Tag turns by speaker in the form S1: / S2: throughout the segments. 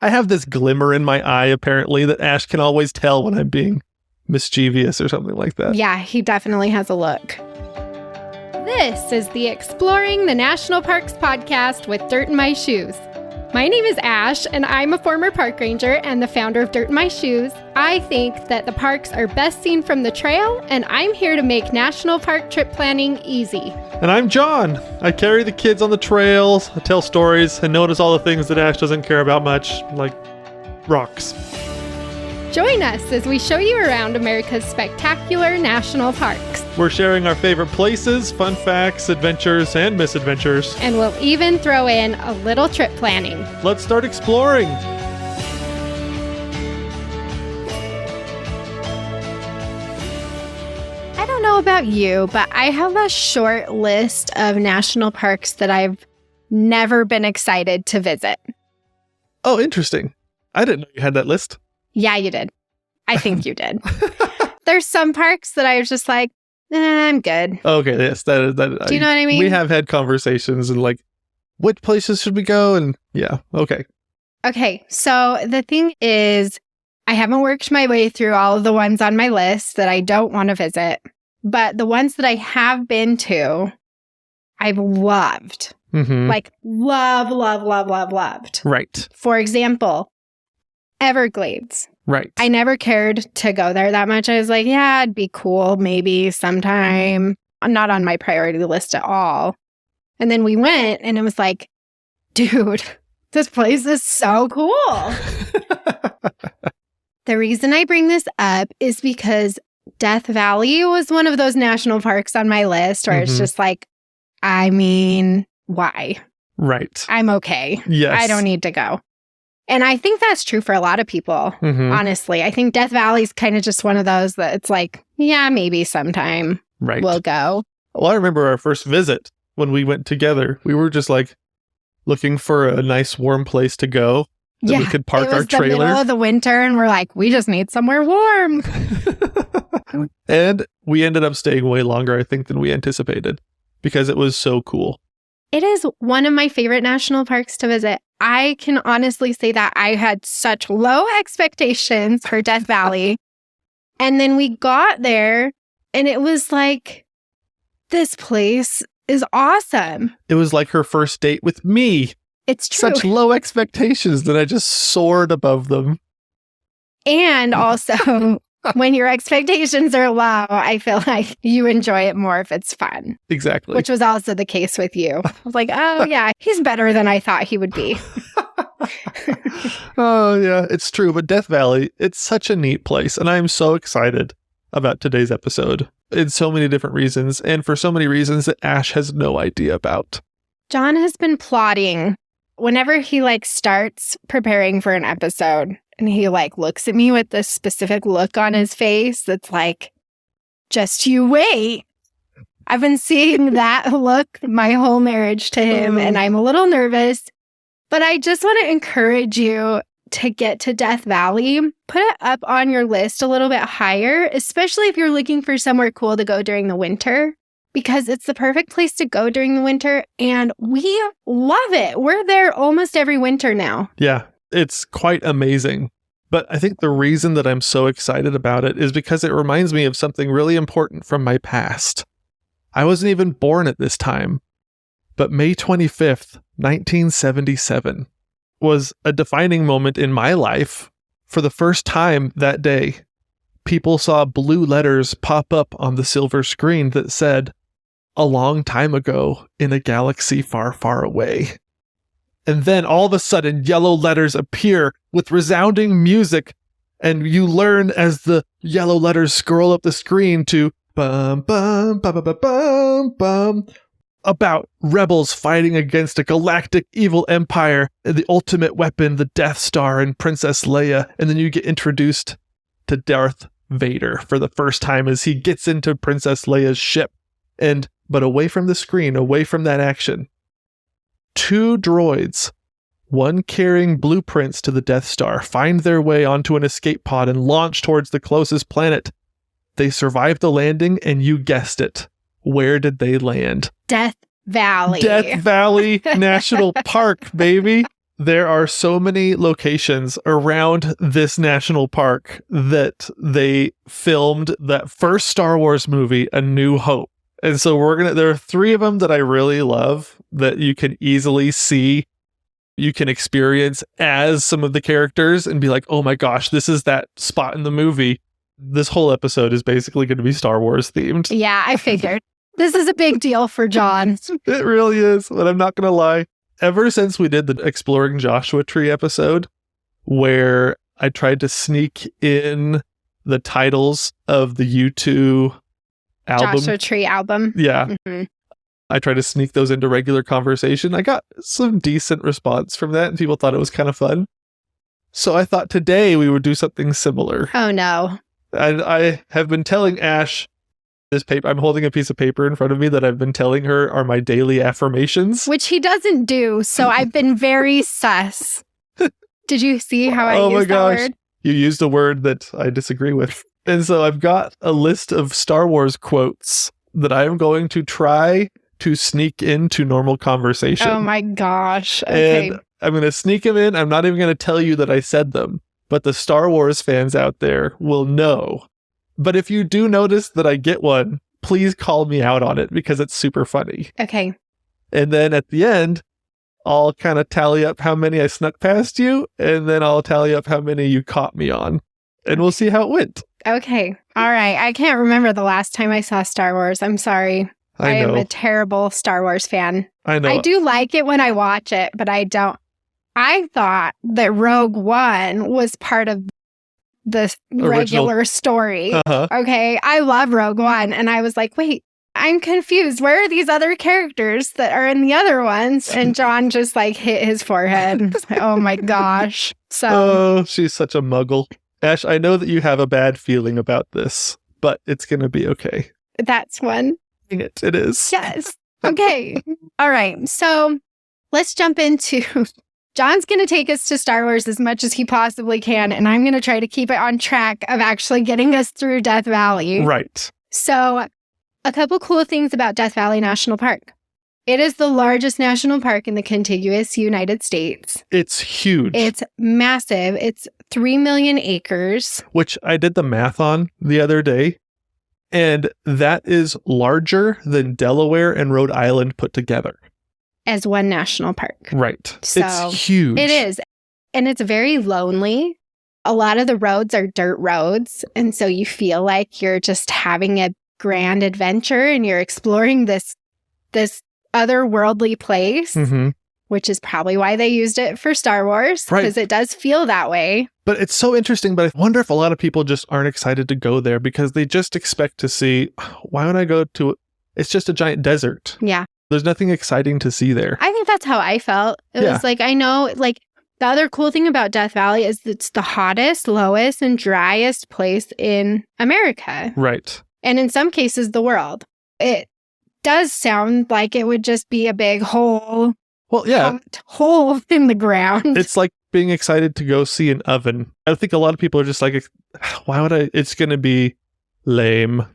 S1: I have this glimmer in my eye, apparently, that Ash can always tell when I'm being mischievous or something like that.
S2: Yeah, he definitely has a look. This is the Exploring the National Parks podcast with Dirt in My Shoes. My name is Ash, and I'm a former park ranger and the founder of Dirt in My Shoes. I think that the parks are best seen from the trail, and I'm here to make national park trip planning easy.
S1: And I'm John. I carry the kids on the trails, I tell stories, and notice all the things that Ash doesn't care about much, like rocks.
S2: Join us as we show you around America's spectacular national parks.
S1: We're sharing our favorite places, fun facts, adventures, and misadventures.
S2: And we'll even throw in a little trip planning.
S1: Let's start exploring.
S2: I don't know about you, but I have a short list of national parks that I've never been excited to visit.
S1: Oh, interesting. I didn't know you had that list.
S2: Yeah, you did. I think you did. There's some parks that I was just like, I'm good.
S1: Okay, yes.
S2: Do you know what I mean?
S1: We have had conversations and like, which places should we go? And yeah, okay.
S2: Okay, so the thing is, I haven't worked my way through all of the ones on my list that I don't want to visit. But the ones that I have been to, I've loved.
S1: Mm-hmm.
S2: Like, loved.
S1: Right.
S2: For example, Everglades.
S1: Right.
S2: I never cared to go there that much. I was like, yeah, it'd be cool maybe sometime. Not on my priority list at all. And then we went and it was like, dude, this place is so cool. The reason I bring this up is because Death Valley was one of those national parks on my list where it's just like, I mean, why?
S1: Right.
S2: I'm okay.
S1: Yes.
S2: I don't need to go. And I think that's true for a lot of people, honestly. I think Death Valley's kind of just one of those that it's like, yeah, maybe sometime we'll go.
S1: Well, I remember our first visit when we went together. We were just like looking for a nice warm place to go that we could park our trailer.
S2: It was the middle of the winter and we're like, we just need somewhere warm.
S1: And we ended up staying way longer, I think, than we anticipated because it was so cool.
S2: It is one of my favorite national parks to visit. I can honestly say that I had such low expectations for Death Valley. And then we got there and it was like, this place is awesome.
S1: It was like her first date with me.
S2: It's true.
S1: Such low expectations that I just soared above them. And
S2: also, when your expectations are low, I feel like you enjoy it more if it's fun.
S1: Exactly.
S2: Which was also the case with you. I was like, oh, yeah, he's better than I thought he would be.
S1: Oh, yeah, it's true. But Death Valley, it's such a neat place. And I'm so excited about today's episode in so many different reasons. And for so many reasons that Ash has no idea about.
S2: John has been plotting whenever he starts preparing for an episode. And he looks at me with this specific look on his face that's like, just you wait. I've been seeing that look my whole marriage to him, and I'm a little nervous. But I just want to encourage you to get to Death Valley. Put it up on your list a little bit higher, especially if you're looking for somewhere cool to go during the winter, because it's the perfect place to go during the winter, and we love it. We're there almost every winter now.
S1: Yeah. It's quite amazing. But I think the reason that I'm so excited about it is because it reminds me of something really important from my past. I wasn't even born at this time, but May 25th, 1977 was a defining moment in my life. For the first time that day, people saw blue letters pop up on the silver screen that said, "A long time ago in a galaxy far, far away." And then all of a sudden, yellow letters appear with resounding music. And you learn as the yellow letters scroll up the screen to bum, bum, bum, bum, bum, bum, about rebels fighting against a galactic evil empire and the ultimate weapon, the Death Star and Princess Leia. And then you get introduced to Darth Vader for the first time as he gets into Princess Leia's ship. But away from the screen, away from that action, two droids, one carrying blueprints to the Death Star, find their way onto an escape pod and launch towards the closest planet. They survive the landing, and you guessed it. Where did they land?
S2: Death Valley.
S1: Death Valley National Park, baby. There are so many locations around this national park that they filmed that first Star Wars movie, A New Hope. And so there are 3 of them that I really love that you can easily see. You can experience as some of the characters and be like, oh my gosh, this is that spot in the movie. This whole episode is basically going to be Star Wars themed.
S2: Yeah, I figured. This is a big deal for John.
S1: It really is, but I'm not going to lie. Ever since we did the Exploring Joshua Tree episode, where I tried to sneak in the titles of the U2 album.
S2: Joshua Tree album.
S1: Yeah.
S2: Mm-hmm.
S1: I tried to sneak those into regular conversation. I got some decent response from that, and people thought it was kind of fun. So I thought today we would do something similar.
S2: Oh, no.
S1: And I have been telling Ash this paper. I'm holding a piece of paper in front of me that I've been telling her are my daily affirmations.
S2: Which he doesn't do, so I've been very sus. Did you see how I used that word?
S1: You used a word that I disagree with. And so I've got a list of Star Wars quotes that I am going to try to sneak into normal conversation.
S2: Oh my gosh. Okay.
S1: And I'm going to sneak them in. I'm not even going to tell you that I said them, but the Star Wars fans out there will know. But if you do notice that I get one, please call me out on it because it's super funny.
S2: Okay.
S1: And then at the end, I'll kind of tally up how many I snuck past you, and then I'll tally up how many you caught me on. And we'll see how it went.
S2: Okay. All right. I can't remember the last time I saw Star Wars. I'm sorry. I am a terrible Star Wars fan.
S1: I know.
S2: I do like it when I watch it, but I don't. I thought that Rogue One was part of the regular story.
S1: Uh-huh.
S2: Okay. I love Rogue One. And I was like, wait, I'm confused. Where are these other characters that are in the other ones? And John just like hit his forehead. Oh my gosh. So.
S1: Oh, she's such a muggle. Ash, I know that you have a bad feeling about this, but it's going to be okay.
S2: That's one.
S1: It is.
S2: Yes. Okay. All right. So let's jump into John's going to take us to Star Wars as much as he possibly can, and I'm going to try to keep it on track of actually getting us through Death Valley.
S1: Right.
S2: So a couple cool things about Death Valley National Park. It is the largest national park in the contiguous United States.
S1: It's huge.
S2: It's massive. It's 3 million acres.
S1: Which I did the math on the other day. And that is larger than Delaware and Rhode Island put together.
S2: As one national park.
S1: Right.
S2: So
S1: it's huge.
S2: It is. And it's very lonely. A lot of the roads are dirt roads. And so you feel like you're just having a grand adventure and you're exploring this otherworldly place, which is probably why they used it for Star Wars, because it does feel that way. But
S1: it's so interesting, but I wonder if a lot of people just aren't excited to go there because they just expect to see, why would I go to, it's just a giant desert.
S2: Yeah.
S1: There's nothing exciting to see there.
S2: I think that's how I felt. It was like, I know, like, the other cool thing about Death Valley is it's the hottest, lowest, and driest place in America.
S1: Right.
S2: And in some cases, the world. It does sound like it would just be a big hole.
S1: Well, yeah.
S2: Hole in the ground.
S1: It's like being excited to go see an oven. I think a lot of people are just like, why would I? It's going to be lame.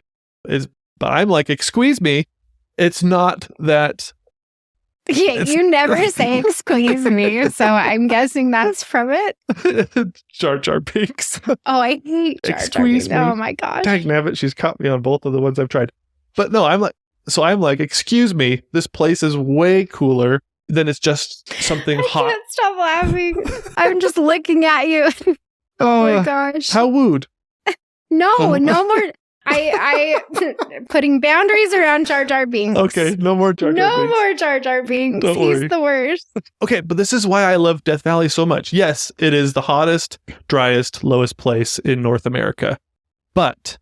S1: But I'm like, excuse me. It's not that.
S2: Yeah, you never say squeeze me, so I'm guessing that's from it.
S1: Jar Jar Binks.
S2: Oh, I hate Jar Jar Binks. Oh my gosh.
S1: Dagnabbit, she's caught me on both of the ones I've tried. But no, I'm like, excuse me, this place is way cooler than it's just something hot.
S2: I can't stop laughing. I'm just looking at you. Oh my gosh.
S1: How wooed.
S2: No more. I putting boundaries around Jar Jar Binks.
S1: Okay, no more Jar Jar Binks.
S2: No more Jar Jar Binks.
S1: Don't
S2: He's
S1: worry.
S2: the worst.
S1: Okay, but this is why I love Death Valley so much. Yes, it is the hottest, driest, lowest place in North America. But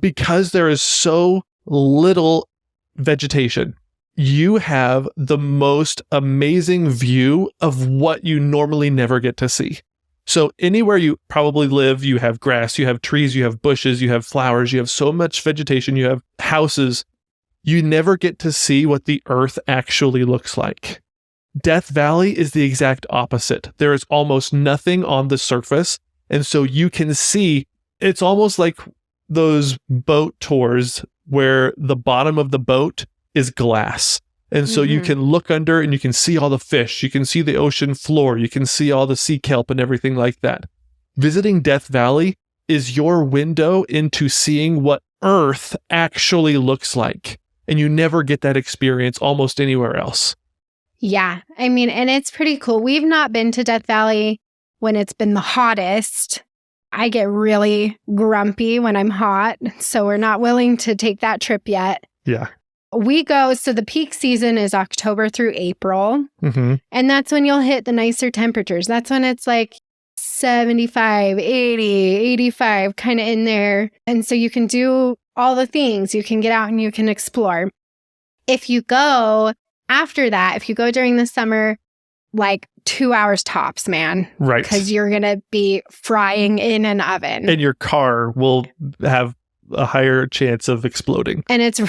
S1: because there is so little vegetation, you have the most amazing view of what you normally never get to see. So anywhere you probably live, you have grass, you have trees, you have bushes, you have flowers, you have so much vegetation, you have houses. You never get to see what the earth actually looks like. Death Valley is the exact opposite. There is almost nothing on the surface. And so you can see, it's almost like those boat tours where the bottom of the boat is glass. And so you can look under and you can see all the fish. You can see the ocean floor. You can see all the sea kelp and everything like that. Visiting Death Valley is your window into seeing what Earth actually looks like. And you never get that experience almost anywhere else.
S2: Yeah. I mean, and it's pretty cool. We've not been to Death Valley when it's been the hottest. I get really grumpy when I'm hot. So we're not willing to take that trip yet.
S1: Yeah.
S2: We go, so the peak season is October through April. And that's when you'll hit the nicer temperatures. That's when it's like 75, 80, 85, kind of in there. And so you can do all the things. You can get out and you can explore. If you go after that, if you go during the summer, like 2 hours tops, man.
S1: Right.
S2: Because you're going to be frying in an oven.
S1: And your car will have a higher chance of exploding.
S2: And it's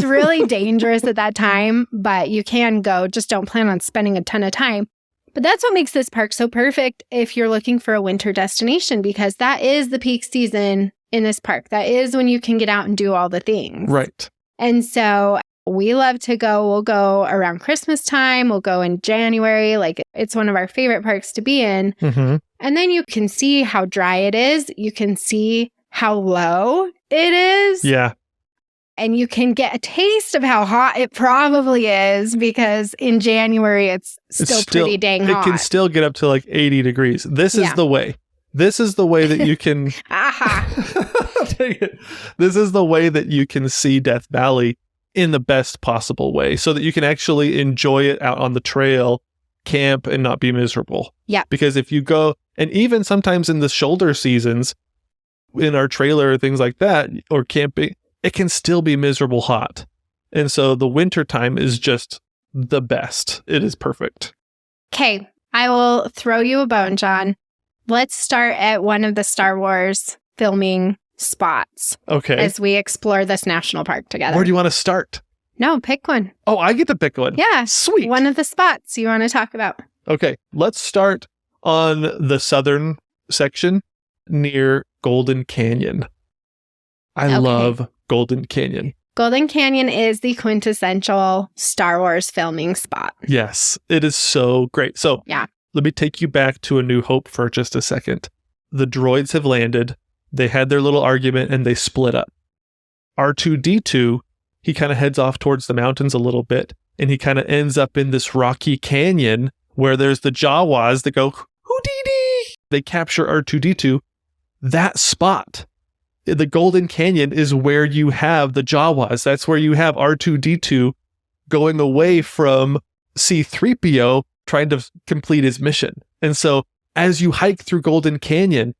S2: really dangerous at that time, but you can go. Just don't plan on spending a ton of time. But that's what makes this park so perfect if you're looking for a winter destination, because that is the peak season in this park. That is when you can get out and do all the things.
S1: Right.
S2: And so we love to go. We'll go around Christmas time. We'll go in January. Like, it's one of our favorite parks to be in. And then you can see how dry it is. You can see how low it is.
S1: Yeah.
S2: And you can get a taste of how hot it probably is, because in January, it's still pretty dang hot.
S1: It can still get up to like 80 degrees. This is the way. This is the way that you can... Dang it. This is the way that you can see Death Valley in the best possible way, so that you can actually enjoy it out on the trail, camp, and not be miserable.
S2: Yeah.
S1: Because if you go, and even sometimes in the shoulder seasons, in our trailer or things like that, or camping, it can still be miserable hot. And so the winter time is just the best. It is perfect.
S2: Okay, I will throw you a bone, John. Let's start at one of the Star Wars filming spots.
S1: Okay.
S2: As we explore this national park together.
S1: Where do you want to start?
S2: No, pick one.
S1: Oh, I get to pick one.
S2: Yeah.
S1: Sweet.
S2: One of the spots you want to talk about.
S1: Okay, let's start on the southern section near Golden Canyon. I love Golden Canyon.
S2: Golden Canyon is the quintessential Star Wars filming spot.
S1: Yes, it is so great. So let me take you back to A New Hope for just a second. The droids have landed. They had their little argument and they split up. R2-D2, he kind of heads off towards the mountains a little bit, and he kind of ends up in this rocky canyon where there's the Jawas that go, hoo-dee-dee. They capture R2-D2. That spot, the Golden Canyon, is where you have the Jawas. That's where you have R2-D2 going away from C-3PO trying to complete his mission. And so as you hike through Golden Canyon,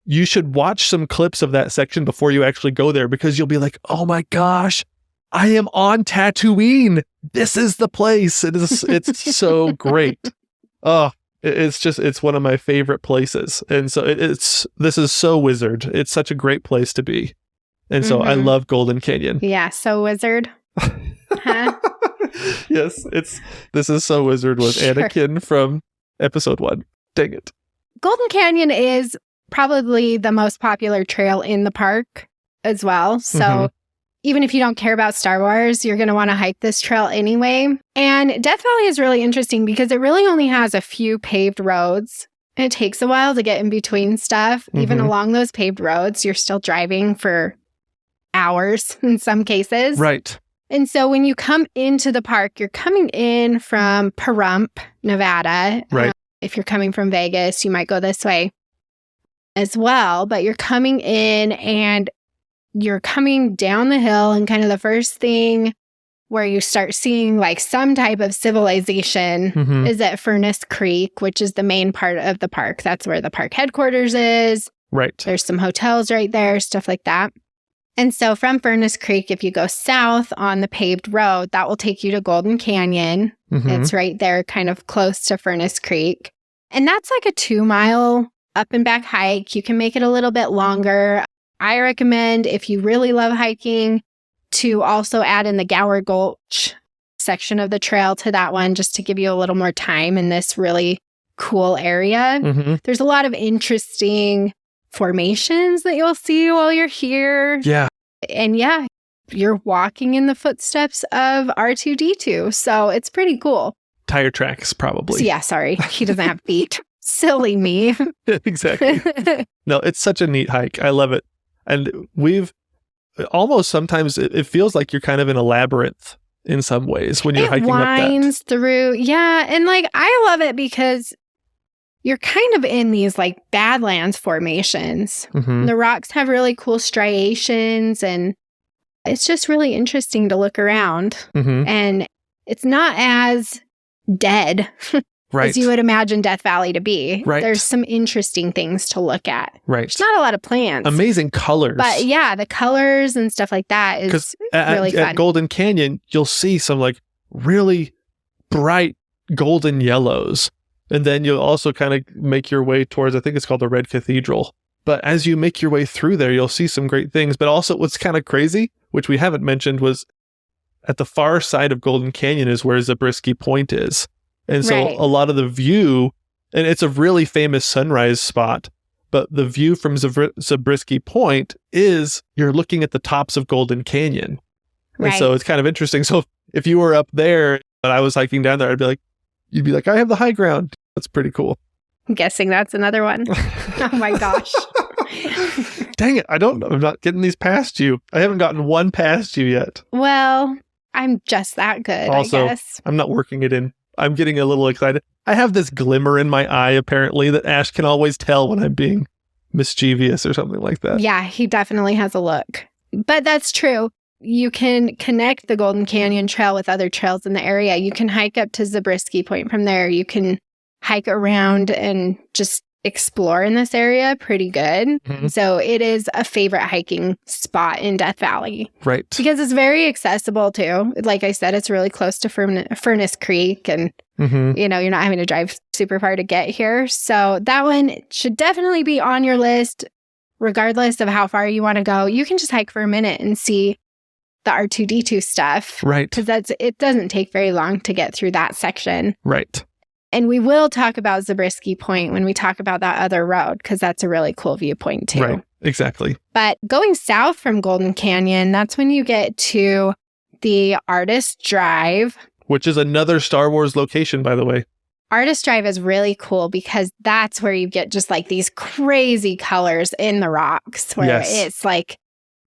S1: you should watch some clips of that section before you actually go there, because you'll be like, oh my gosh, I am on Tatooine. This is the place. It's so great. Oh, it's one of my favorite places. And so this is so wizard. It's such a great place to be. And so I love Golden Canyon.
S2: Yeah, so wizard. Huh?
S1: Yes, this is so wizard with Anakin from episode 1. Dang it.
S2: Golden Canyon is probably the most popular trail in the park as well. So even if you don't care about Star Wars, you're going to want to hike this trail anyway. And Death Valley is really interesting because it really only has a few paved roads. And it takes a while to get in between stuff. Even along those paved roads, you're still driving for hours in some cases.
S1: Right.
S2: And so when you come into the park, you're coming in from Pahrump, Nevada.
S1: Right.
S2: If you're coming from Vegas, you might go this way as well. But you're coming in and you're coming down the hill, and kind of the first thing where you start seeing like some type of civilization is at Furnace Creek, which is the main part of the park. That's where the park headquarters is. Right. There's some hotels right there, stuff like that. And so from Furnace Creek, if you go south on the paved road, that will take you to Golden Canyon. It's right there, kind of close to Furnace Creek. And that's like a 2-mile up and back hike. You can make it a little bit longer. I recommend, if you really love hiking, to also add in the Gower Gulch section of the trail to that one, just to give you a little more time in this really cool area. There's a lot of interesting formations that you'll see while you're here.
S1: Yeah.
S2: And yeah, you're walking in the footsteps of R2-D2. So it's pretty cool.
S1: Tire tracks, probably.
S2: So yeah, sorry. He doesn't have feet. Silly me.
S1: Exactly. No, it's such a neat hike. I love it. And we've almost sometimes it feels like you're kind of in a labyrinth in some ways when you're hiking up that. It winds
S2: through. Yeah. And like, I love it because you're kind of in these like Badlands formations.
S1: Mm-hmm.
S2: The rocks have really cool striations and it's just really interesting to look around.
S1: Mm-hmm.
S2: And it's not as dead
S1: right.
S2: as you would imagine Death Valley to be.
S1: Right.
S2: There's some interesting things to look at.
S1: Right.
S2: There's not a lot of plants.
S1: Amazing colors.
S2: But yeah, the colors and stuff like that is really fun.
S1: At Golden Canyon, you'll see some like really bright golden yellows. And then you'll also kind of make your way towards, I think it's called the Red Cathedral. But as you make your way through there, you'll see some great things. But also what's kind of crazy, which we haven't mentioned, was at the far side of Golden Canyon is where Zabriskie Point is. And so
S2: Right.
S1: a lot of the view, and it's a really famous sunrise spot, but the view from Zabriskie Point is you're looking at the tops of Golden Canyon. And
S2: Right.
S1: so it's kind of interesting. So if you were up there and I was hiking down there, you'd be like, I have the high ground. That's pretty cool.
S2: I'm guessing that's another one. Oh my gosh.
S1: Dang it. I'm not getting these past you. I haven't gotten one past you yet.
S2: Well, I'm just that good,
S1: Also,
S2: I guess.
S1: I'm not working it in. I'm getting a little excited. I have this glimmer in my eye, apparently, that Ash can always tell when I'm being mischievous or something like that.
S2: Yeah, he definitely has a look. But that's true. You can connect the Golden Canyon Trail with other trails in the area. You can hike up to Zabriskie Point from there. You can hike around and just explore in this area pretty good.
S1: Mhm.
S2: So it is a favorite hiking spot in Death Valley
S1: Right.
S2: because it's very accessible too. Like I said, it's really close to Furnace Creek and
S1: Mm-hmm.
S2: you're not having to drive super far to get here. So that one should definitely be on your list, regardless of how far you want to go. You can just hike for a minute and see the R2-D2 stuff.
S1: Right.
S2: Because it doesn't take very long to get through that section.
S1: Right.
S2: And we will talk about Zabriskie Point when we talk about that other road, because that's a really cool viewpoint too.
S1: Right. Exactly.
S2: But going south from Golden Canyon, that's when you get to the Artist Drive.
S1: Which is another Star Wars location, by the way.
S2: Artist Drive is really cool because that's where you get just like these crazy colors in the rocks where
S1: Yes.
S2: it's like,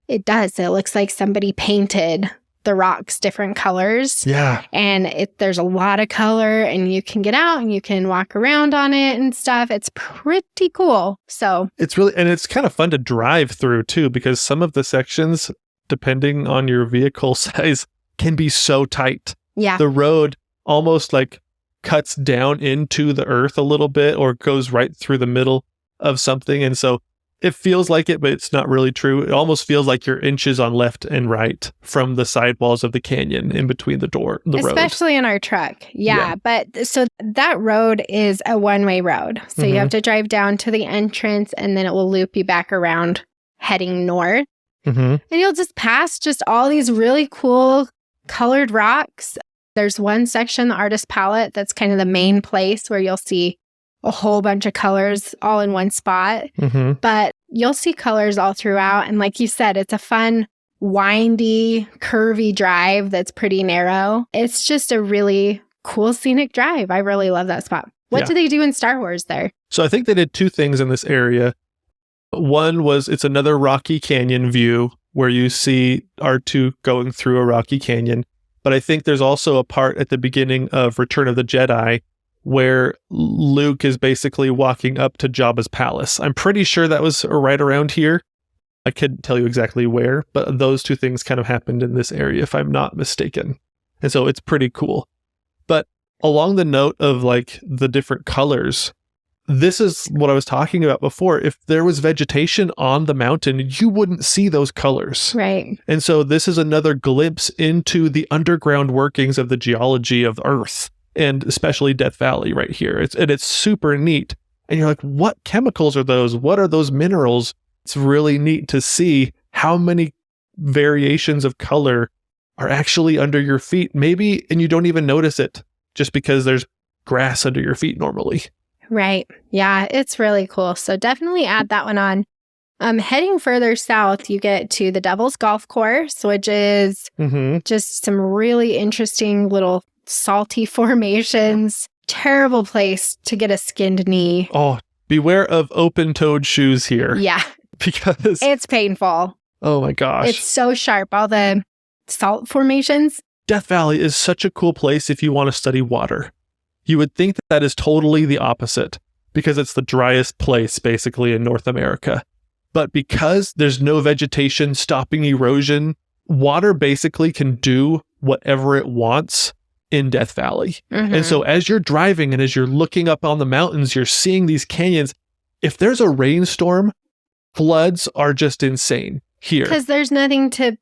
S2: it looks like somebody painted the rocks different colors.
S1: Yeah.
S2: And there's a lot of color and you can get out and you can walk around on it and stuff. It's pretty cool. So
S1: It's kind of fun to drive through too, because some of the sections, depending on your vehicle size, can be so tight.
S2: yeah,
S1: The road almost like cuts down into the earth a little bit or goes right through the middle of something. And so it feels like it, but it's not really true. It almost feels like you're inches on left and right from the sidewalls of the canyon in between the road.
S2: especially in our truck. Yeah. But so that road is a one-way road. So you have to drive down to the entrance and then it will loop you back around heading north.
S1: Mm-hmm.
S2: And you'll just pass just all these really cool colored rocks. There's one section, the Artist Palette, that's kind of the main place where you'll see a whole bunch of colors all in one spot.
S1: Mm-hmm.
S2: But you'll see colors all throughout. And like you said, it's a fun, windy, curvy drive that's pretty narrow. It's just a really cool scenic drive. I really love that spot. What
S1: Yeah.
S2: do they do in Star Wars there?
S1: So I think they did two things in this area. One was it's another Rocky Canyon view where you see R2 going through a rocky canyon. But I think there's also a part at the beginning of Return of the Jedi where Luke is basically walking up to Jabba's palace. I'm pretty sure that was right around here. I couldn't tell you exactly where, but those two things kind of happened in this area, if I'm not mistaken. And so it's pretty cool. But along the note of like the different colors, this is what I was talking about before. If there was vegetation on the mountain, you wouldn't see those colors.
S2: Right.
S1: And so this is another glimpse into the underground workings of the geology of Earth, and especially Death Valley right here. It's super neat. And you're like, what chemicals are those? What are those minerals? It's really neat to see how many variations of color are actually under your feet. Maybe, and you don't even notice it just because there's grass under your feet normally.
S2: Right. Yeah, it's really cool. So definitely add that one on Heading further south, you get to the Devil's Golf Course, which is just some really interesting little salty formations. Terrible place to get a skinned knee.
S1: Oh, beware of open-toed shoes here.
S2: Yeah.
S1: Because
S2: it's painful.
S1: Oh my gosh.
S2: It's so sharp, all the salt formations.
S1: Death Valley is such a cool place if you want to study water. You would think that is totally the opposite, because it's the driest place basically in North America. But because there's no vegetation stopping erosion, water basically can do whatever it wants in Death Valley. And so as you're driving and as you're looking up on the mountains, you're seeing these canyons. If there's a rainstorm, floods are just insane here.
S2: Because there's nothing to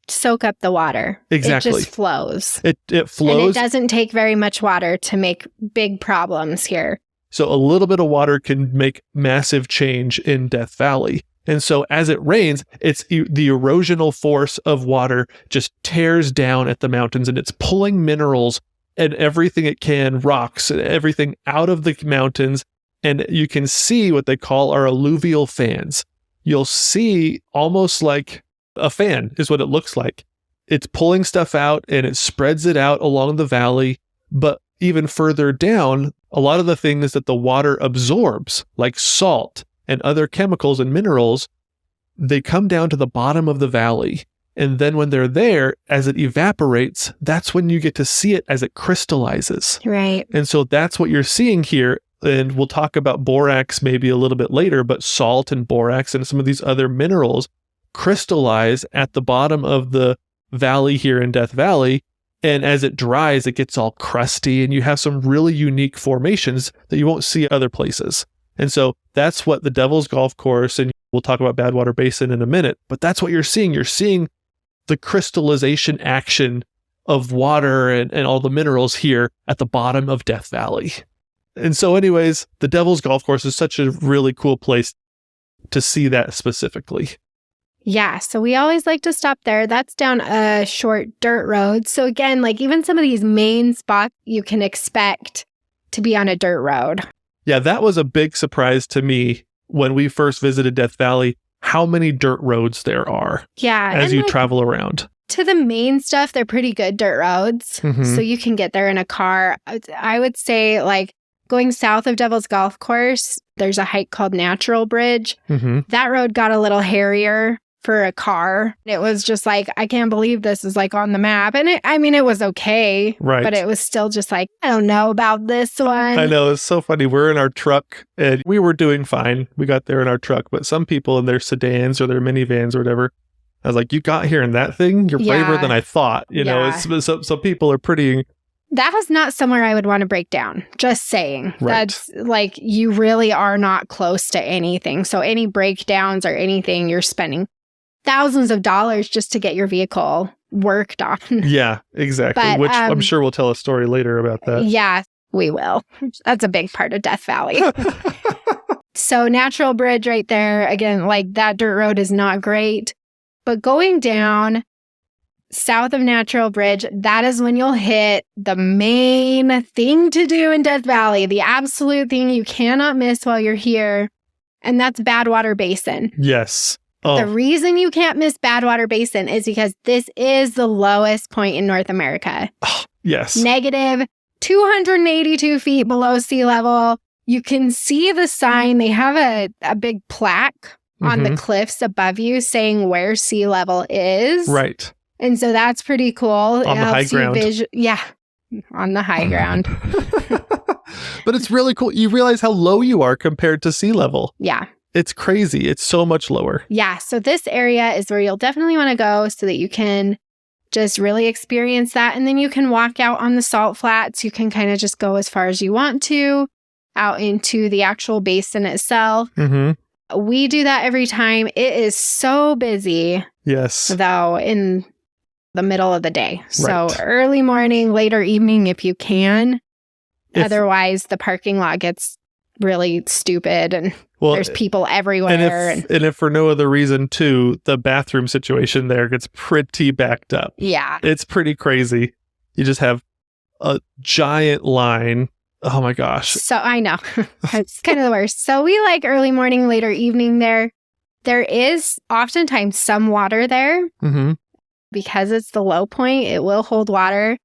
S2: soak up the water.
S1: Exactly.
S2: It just flows.
S1: It flows.
S2: And it doesn't take very much water to make big problems here.
S1: So a little bit of water can make massive change in Death Valley. And so as it rains, it's the erosional force of water just tears down at the mountains, and it's pulling minerals and everything it can, rocks, everything out of the mountains. And you can see what they call our alluvial fans. You'll see almost like a fan is what it looks like. It's pulling stuff out and it spreads it out along the valley. But even further down, a lot of the things that the water absorbs, like salt and other chemicals and minerals, they come down to the bottom of the valley. And then when they're there, as it evaporates, that's when you get to see it as it crystallizes.
S2: Right.
S1: And so that's what you're seeing here. And we'll talk about borax maybe a little bit later, but salt and borax and some of these other minerals crystallize at the bottom of the valley here in Death Valley. And as it dries, it gets all crusty, and you have some really unique formations that you won't see other places. And so that's what the Devil's Golf Course, and we'll talk about Badwater Basin in a minute, but that's what you're seeing. You're seeing the crystallization action of water and all the minerals here at the bottom of Death Valley. And so anyways, the Devil's Golf Course is such a really cool place to see that specifically.
S2: Yeah, so we always like to stop there. That's down a short dirt road. So again, like even some of these main spots you can expect to be on a dirt road.
S1: Yeah, that was a big surprise to me when we first visited Death Valley, how many dirt roads there are.
S2: Yeah.
S1: As you travel around.
S2: To the main stuff, they're pretty good dirt roads. So you can get there in a car. I would say like going south of Devil's Golf Course, there's a hike called Natural Bridge. That road got a little hairier for a car. It was just like, I can't believe this is like on the map. And it was okay.
S1: Right.
S2: But it was still just like, I don't know about this one.
S1: I know. It's so funny. We're in our truck and we were doing fine. We got there in our truck, but some people in their sedans or their minivans or whatever, I was like, you got here in that thing? You're braver than I thought. You know, so people are pretty...
S2: That was not somewhere I would want to break down. Just saying.
S1: Right.
S2: That's like, you really are not close to anything. So any breakdowns or anything, you're spending thousands of dollars just to get your vehicle worked on.
S1: Yeah, exactly.
S2: But,
S1: which I'm sure we'll tell a story later about that.
S2: Yeah, we will. That's a big part of Death Valley. So Natural Bridge right there. Again, like that dirt road is not great. But going down south of Natural Bridge, that is when you'll hit the main thing to do in Death Valley, the absolute thing you cannot miss while you're here. And that's Badwater Basin.
S1: Yes. Oh.
S2: The reason you can't miss Badwater Basin is because this is the lowest point in North America.
S1: Oh, yes.
S2: Negative 282 feet below sea level. You can see the sign. They have a big plaque on the cliffs above you saying where sea level is.
S1: Right.
S2: And so that's pretty cool.
S1: On the high ground.
S2: Yeah, on the high ground.
S1: But it's really cool. You realize how low you are compared to sea level.
S2: Yeah.
S1: It's crazy. It's so much lower.
S2: Yeah. So this area is where you'll definitely want to go so that you can just really experience that. And then you can walk out on the salt flats. You can kind of just go as far as you want to out into the actual basin itself. We do that every time. It is so busy.
S1: Yes.
S2: Though in the middle of the day. So
S1: Right.
S2: early morning, later evening if you can. Otherwise, the parking lot gets really stupid and there's people everywhere.
S1: And if for no other reason too, the bathroom situation there gets pretty backed up.
S2: Yeah.
S1: It's pretty crazy. You just have a giant line. Oh my gosh.
S2: So I know. It's kind of the worst. So we like early morning, later evening there. There is oftentimes some water there.
S1: Mm-hmm.
S2: Because it's the low point, it will hold water.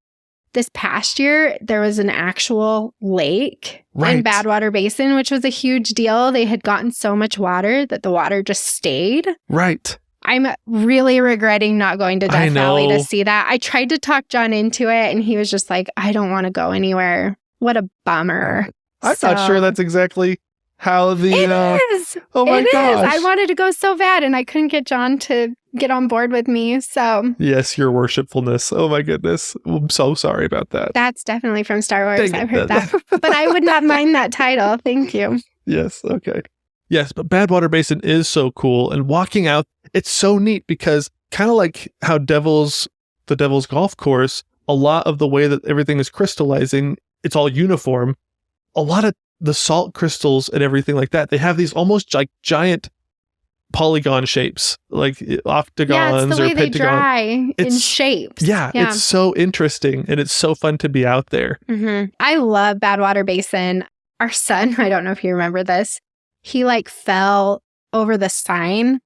S2: This past year, there was an actual lake in Badwater Basin, which was a huge deal. They had gotten so much water that the water just stayed.
S1: Right.
S2: I'm really regretting not going to Death Valley to see that. I tried to talk John into it, and he was just like, I don't want to go anywhere. What a bummer.
S1: I'm not sure that's exactly how the...
S2: It is!
S1: Oh my gosh.
S2: I wanted to go so bad, and I couldn't get John to get on board with me, so...
S1: Yes, your worshipfulness. Oh my goodness. I'm so sorry about that.
S2: That's definitely from Star Wars. I've heard that. But I would not mind that title. Thank you.
S1: Yes, okay. Yes, but Badwater Basin is so cool, and walking out, it's so neat because kind of like how the Devil's Golf Course, a lot of the way that everything is crystallizing, it's all uniform. A lot of the salt crystals and everything like that, they have these almost like giant polygon shapes, like octagons
S2: it's the way
S1: or pentagons.
S2: They dry in shapes.
S1: Yeah, it's so interesting, and it's so fun to be out there.
S2: Mm-hmm. I love Badwater Basin. Our son, I don't know if you remember this, he like fell over the sign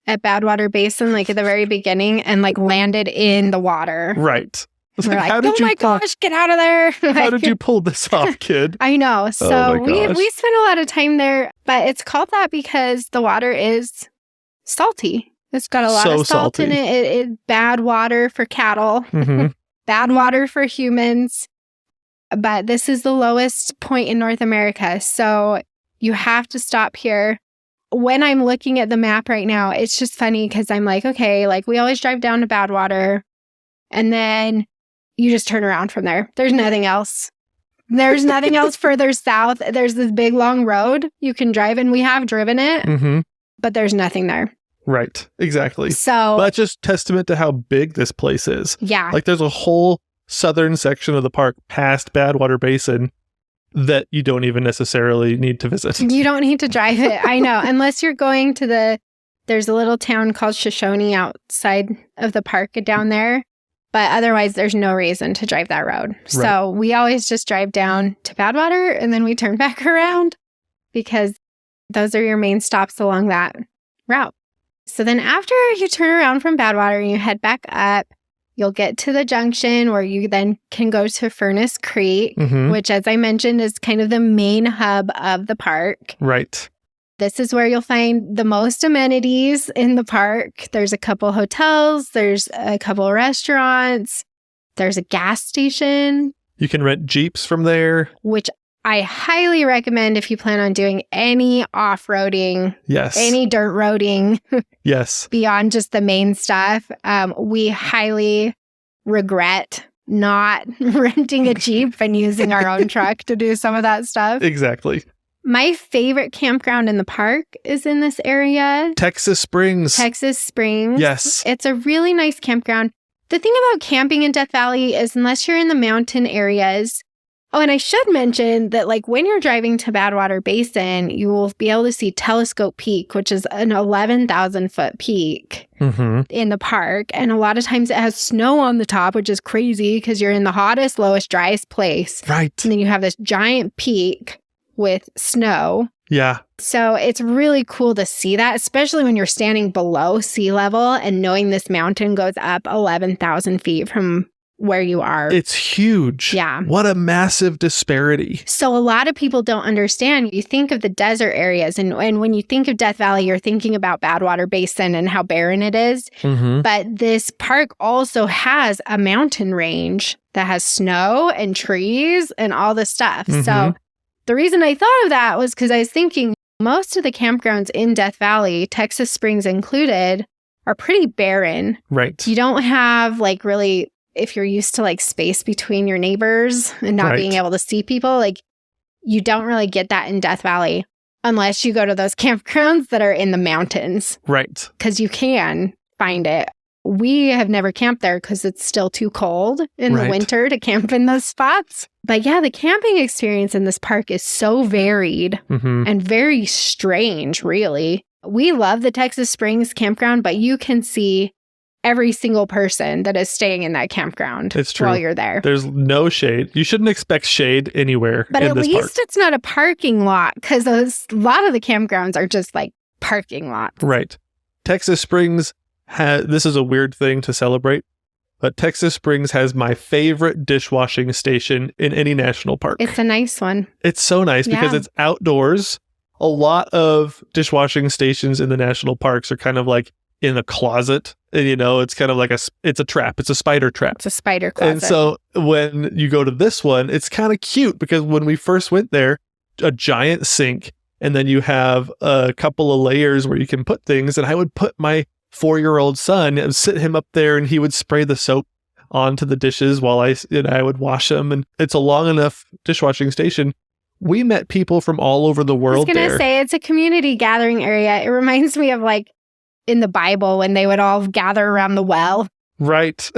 S2: at Badwater Basin, like at the very beginning, and like landed in the water.
S1: Right.
S2: We're like, oh my gosh, get out of there.
S1: How did you pull this off, kid?
S2: I know. So we spent a lot of time there, but it's called that because the water is salty. It's got a lot of salt in it. It's bad water for cattle, bad water for humans. But this is the lowest point in North America. So you have to stop here. When I'm looking at the map right now, it's just funny because I'm like, okay, like we always drive down to Badwater, and then you just turn around from there. There's nothing else. There's nothing else further south. There's this big long road you can drive, and we have driven it, but there's nothing there.
S1: Right. Exactly.
S2: So
S1: well, that's just testament to how big this place is.
S2: Yeah.
S1: Like there's a whole southern section of the park past Badwater Basin that you don't even necessarily need to visit.
S2: You don't need to drive it. I know. Unless you're going to there's a little town called Shoshone outside of the park down there. But otherwise, there's no reason to drive that road. Right. So we always just drive down to Badwater, and then we turn back around because those are your main stops along that route. So then after you turn around from Badwater and you head back up, you'll get to the junction where you then can go to Furnace Creek, which, as I mentioned, is kind of the main hub of the park.
S1: Right.
S2: This is where you'll find the most amenities in the park. There's a couple hotels. There's a couple restaurants. There's a gas station.
S1: You can rent Jeeps from there.
S2: Which I highly recommend if you plan on doing any off-roading.
S1: Yes.
S2: Any dirt roading.
S1: Yes.
S2: Beyond just the main stuff. We highly regret not renting a Jeep and using our own truck to do some of that stuff.
S1: Exactly.
S2: My favorite campground in the park is in this area.
S1: Texas Springs.
S2: Yes. It's a really nice campground. The thing about camping in Death Valley is unless you're in the mountain areas. Oh, and I should mention that like when you're driving to Badwater Basin, you will be able to see Telescope Peak, which is an 11,000 foot peak in the park. And a lot of times it has snow on the top, which is crazy because you're in the hottest, lowest, driest place.
S1: Right.
S2: And then you have this giant peak with snow.
S1: Yeah.
S2: So it's really cool to see that, especially when you're standing below sea level and knowing this mountain goes up 11,000 feet from where you are.
S1: It's huge.
S2: Yeah.
S1: What a massive disparity.
S2: So a lot of people don't understand. You think of the desert areas, and when you think of Death Valley, you're thinking about Badwater Basin and how barren it is. But this park also has a mountain range that has snow and trees and all this stuff. So the reason I thought of that was because I was thinking most of the campgrounds in Death Valley, Texas Springs included, are pretty barren.
S1: Right.
S2: You don't have like really, if you're used to like space between your neighbors and not being able to see people, like you don't really get that in Death Valley unless you go to those campgrounds that are in the mountains.
S1: Right.
S2: Because you can find it. We have never camped there because it's still too cold in the winter to camp in those spots. But yeah, the camping experience in this park is so varied and very strange, really. We love the Texas Springs campground, but you can see every single person that is staying in that campground while you're there.
S1: There's no shade. You shouldn't expect shade anywhere
S2: but
S1: in
S2: at
S1: this
S2: least
S1: park.
S2: It's not a parking lot because a lot of the campgrounds are just like parking lots.
S1: Right. Texas Springs this is a weird thing to celebrate, but Texas Springs has my favorite dishwashing station in any national park.
S2: It's a nice one.
S1: It's so nice because it's outdoors. A lot of dishwashing stations in the national parks are kind of like in a closet. And, it's kind of like it's a trap. It's a spider trap.
S2: It's a spider closet.
S1: And so when you go to this one, it's kind of cute because when we first went there, a giant sink, and then you have a couple of layers where you can put things. And I would put my 4-year-old son and sit him up there, and he would spray the soap onto the dishes while I would wash them. And it's a long enough dishwashing station. We met people from all over the world.
S2: I was going to say, it's a community gathering area. It reminds me of like in the Bible when they would all gather around the well.
S1: Right.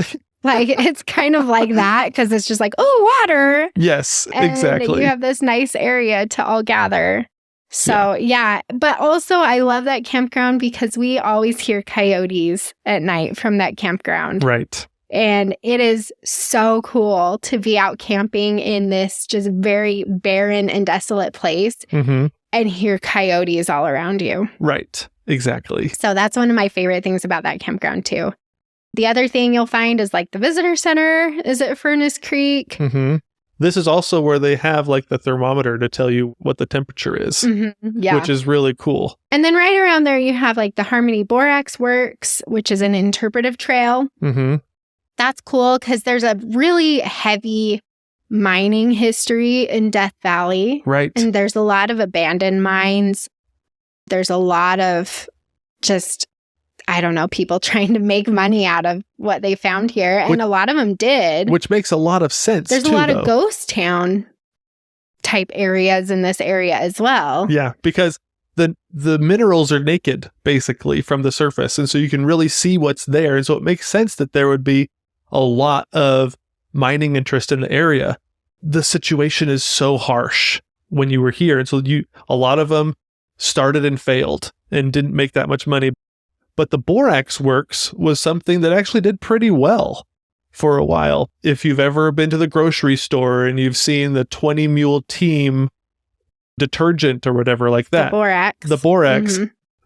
S2: Like it's kind of like that because it's just like, oh, water.
S1: Yes,
S2: and
S1: exactly.
S2: You have this nice area to all gather. So, yeah. But also, I love that campground because we always hear coyotes at night from that campground.
S1: Right.
S2: And it is so cool to be out camping in this just very barren and desolate place and hear coyotes all around you.
S1: Right. Exactly.
S2: So that's one of my favorite things about that campground, too. The other thing you'll find is like the visitor center is at Furnace Creek.
S1: This is also where they have like the thermometer to tell you what the temperature is, which is really cool.
S2: And then right around there, you have like the Harmony Borax Works, which is an interpretive trail. That's cool because there's a really heavy mining history in Death Valley.
S1: Right.
S2: And there's a lot of abandoned mines. There's a lot of just, I don't know, people trying to make money out of what they found here. And a lot of them did.
S1: Which makes a lot of sense.
S2: There's a lot of ghost town type areas in this area as well.
S1: Yeah, because the minerals are naked, basically, from the surface. And so you can really see what's there. And so it makes sense that there would be a lot of mining interest in the area. The situation is so harsh when you were here. And so a lot of them started and failed and didn't make that much money. But the Borax Works was something that actually did pretty well for a while. If you've ever been to the grocery store and you've seen the 20 Mule Team detergent or whatever like that. The Borax.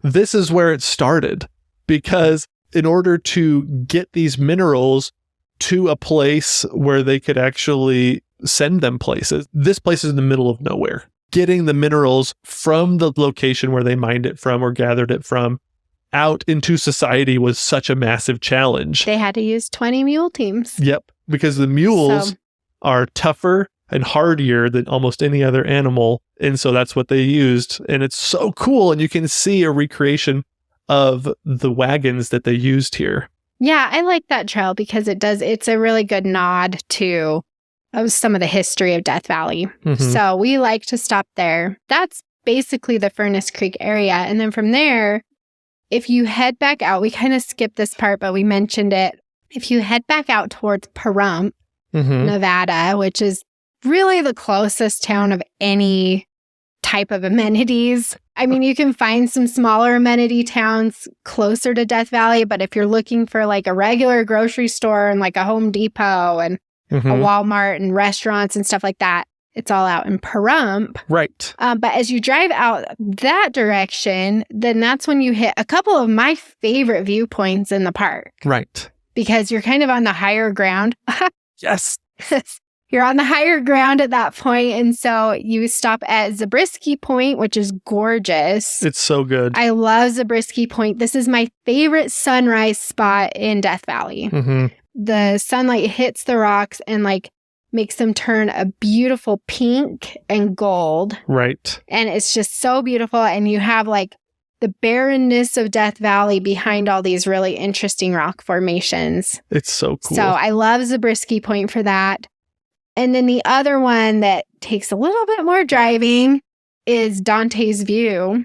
S1: This is where it started, because in order to get these minerals to a place where they could actually send them places, this place is in the middle of nowhere. Getting the minerals from the location where they mined it from or gathered it from out into society was such a massive challenge.
S2: They had to use 20 mule teams.
S1: Yep, because the mules are tougher and hardier than almost any other animal. And so that's what they used. And it's so cool. And you can see a recreation of the wagons that they used here.
S2: Yeah, I like that trail because it's a really good nod to some of the history of Death Valley. So we like to stop there. That's basically the Furnace Creek area. And then from there, if you head back out, we kind of skipped this part, but we mentioned it. If you head back out towards Pahrump, Nevada, which is really the closest town of any type of amenities. I mean, you can find some smaller amenity towns closer to Death Valley, but if you're looking for like a regular grocery store and like a Home Depot and a Walmart and restaurants and stuff like that, it's all out in Pahrump.
S1: Right.
S2: But as you drive out that direction, then that's when you hit a couple of my favorite viewpoints in the park.
S1: Right.
S2: Because you're kind of on the higher ground.
S1: Yes.
S2: You're on the higher ground at that point. And so you stop at Zabriskie Point, which is gorgeous.
S1: It's so good.
S2: I love Zabriskie Point. This is my favorite sunrise spot in Death Valley. The sunlight hits the rocks and like makes them turn a beautiful pink and gold.
S1: Right.
S2: And it's just so beautiful. And you have like the barrenness of Death Valley behind all these really interesting rock formations.
S1: It's so cool.
S2: So I love Zabriskie Point for that. And then the other one that takes a little bit more driving is Dante's View.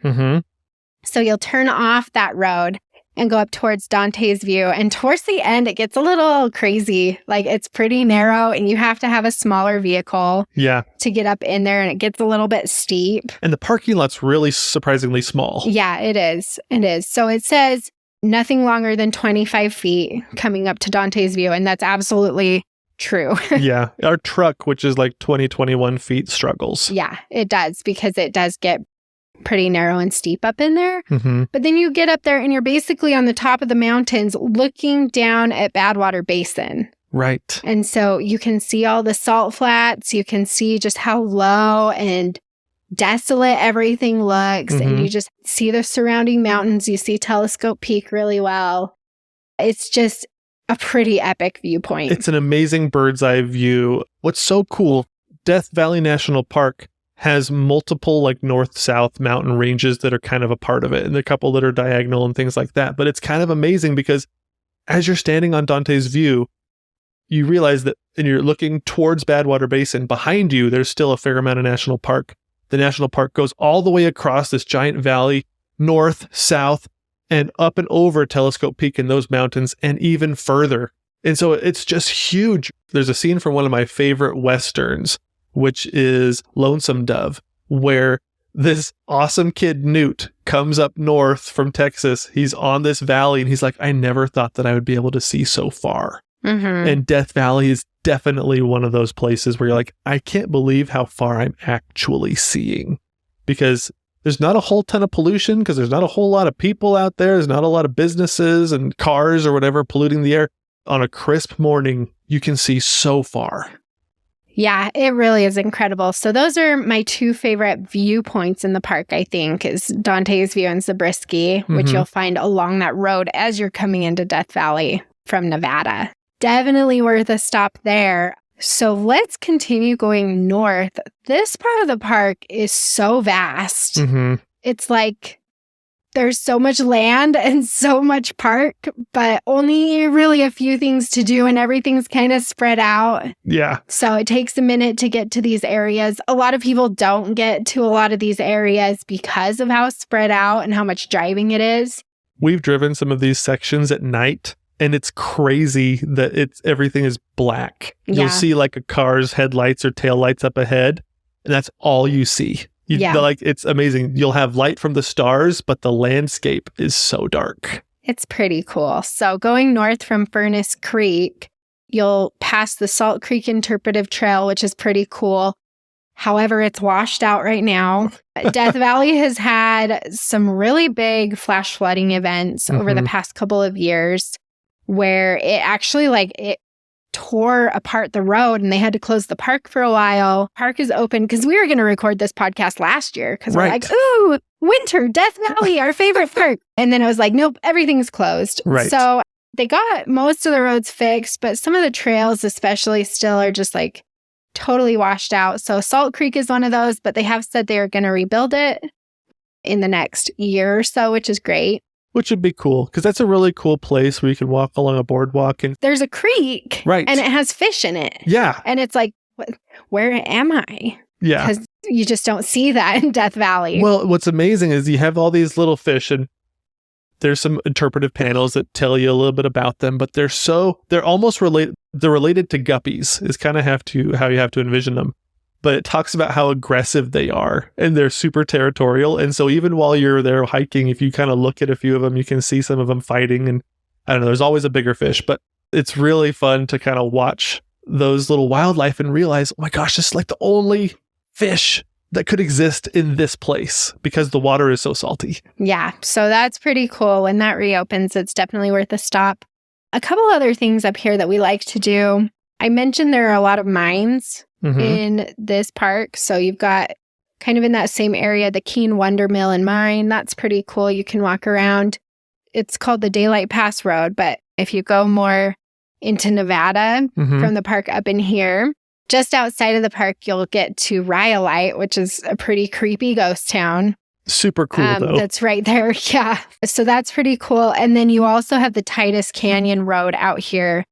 S2: So you'll turn off that road and go up towards Dante's View. And towards the end, it gets a little crazy. Like it's pretty narrow and you have to have a smaller vehicle to get up in there. And it gets a little bit steep.
S1: And the parking lot's really surprisingly small.
S2: Yeah, it is. It is. So it says nothing longer than 25 feet coming up to Dante's View. And that's absolutely true.
S1: Yeah. Our truck, which is like 21 feet, struggles.
S2: Yeah, it does because it does get pretty narrow and steep up in there.
S1: Mm-hmm.
S2: But then you get up there and you're basically on the top of the mountains looking down at Badwater Basin.
S1: Right.
S2: And so you can see all the salt flats. You can see just how low and desolate everything looks.
S1: Mm-hmm.
S2: And you just see the surrounding mountains. You see Telescope Peak really well. It's just a pretty epic viewpoint.
S1: It's an amazing bird's eye view. What's so cool, Death Valley National Park has multiple like north-south mountain ranges that are kind of a part of it, and a couple that are diagonal and things like that. But it's kind of amazing because as you're standing on Dante's View, you realize that, and you're looking towards Badwater Basin, behind you, there's still a fair amount of national park. The national park goes all the way across this giant valley, north, south, and up and over Telescope Peak in those mountains, and even further. And so it's just huge. There's a scene from one of my favorite Westerns, which is Lonesome Dove, where this awesome kid, Newt, comes up north from Texas. He's on this valley, and he's like, I never thought that I would be able to see so far.
S2: Mm-hmm.
S1: And Death Valley is definitely one of those places where you're like, I can't believe how far I'm actually seeing. Because there's not a whole ton of pollution, because there's not a whole lot of people out there. There's not a lot of businesses and cars or whatever polluting the air. On a crisp morning, you can see so far.
S2: Yeah, it really is incredible. So those are my two favorite viewpoints in the park, I think, is Dante's View and Zabriskie, which you'll find along that road as you're coming into Death Valley from Nevada. Definitely worth a stop there. So let's continue going north. This part of the park is so vast.
S1: Mm-hmm.
S2: It's like there's so much land and so much park, but only really a few things to do, and everything's kind of spread out.
S1: Yeah.
S2: So it takes a minute to get to these areas. A lot of people don't get to a lot of these areas because of how spread out and how much driving it is.
S1: We've driven some of these sections at night, and it's crazy that everything is black.
S2: Yeah.
S1: You'll see like a car's headlights or taillights up ahead, and that's all you see. Like, it's amazing. You'll have light from the stars, but the landscape is so dark.
S2: It's pretty cool. So going north from Furnace Creek, you'll pass the Salt Creek Interpretive Trail, which is pretty cool. However, it's washed out right now. Death Valley has had some really big flash flooding events over the past couple of years where it actually it tore apart the road and they had to close the park for a while. Park is open because we were going to record this podcast last year because we're like, ooh, winter, Death Valley, our favorite park. And then it was like, nope, everything's closed.
S1: Right.
S2: So they got most of the roads fixed, but some of the trails especially still are just like totally washed out. So Salt Creek is one of those, but they have said they are going to rebuild it in the next year or so, which is great.
S1: Which would be cool, because that's a really cool place where you can walk along a boardwalk. And
S2: there's a creek,
S1: right,
S2: and it has fish in it.
S1: Yeah.
S2: And it's like, where am I?
S1: Yeah.
S2: Because you just don't see that in Death Valley.
S1: Well, what's amazing is you have all these little fish, and there's some interpretive panels that tell you a little bit about them, but they're almost related. They're related to guppies is kind of how you have to envision them. But it talks about how aggressive they are, and they're super territorial. And so even while you're there hiking, if you kind of look at a few of them, you can see some of them fighting. And I don't know, there's always a bigger fish, but it's really fun to kind of watch those little wildlife and realize, oh my gosh, this is like the only fish that could exist in this place because the water is so salty.
S2: Yeah, so that's pretty cool. When that reopens, it's definitely worth a stop. A couple other things up here that we like to do. I mentioned there are a lot of mines in this park. So you've got kind of in that same area, the Keene Wonder Mill and Mine. That's pretty cool. You can walk around. It's called the Daylight Pass Road. But if you go more into Nevada from the park up in here, just outside of the park, you'll get to Rhyolite, which is a pretty creepy ghost town.
S1: Super cool, though.
S2: That's right there. Yeah. So that's pretty cool. And then you also have the Titus Canyon Road out here,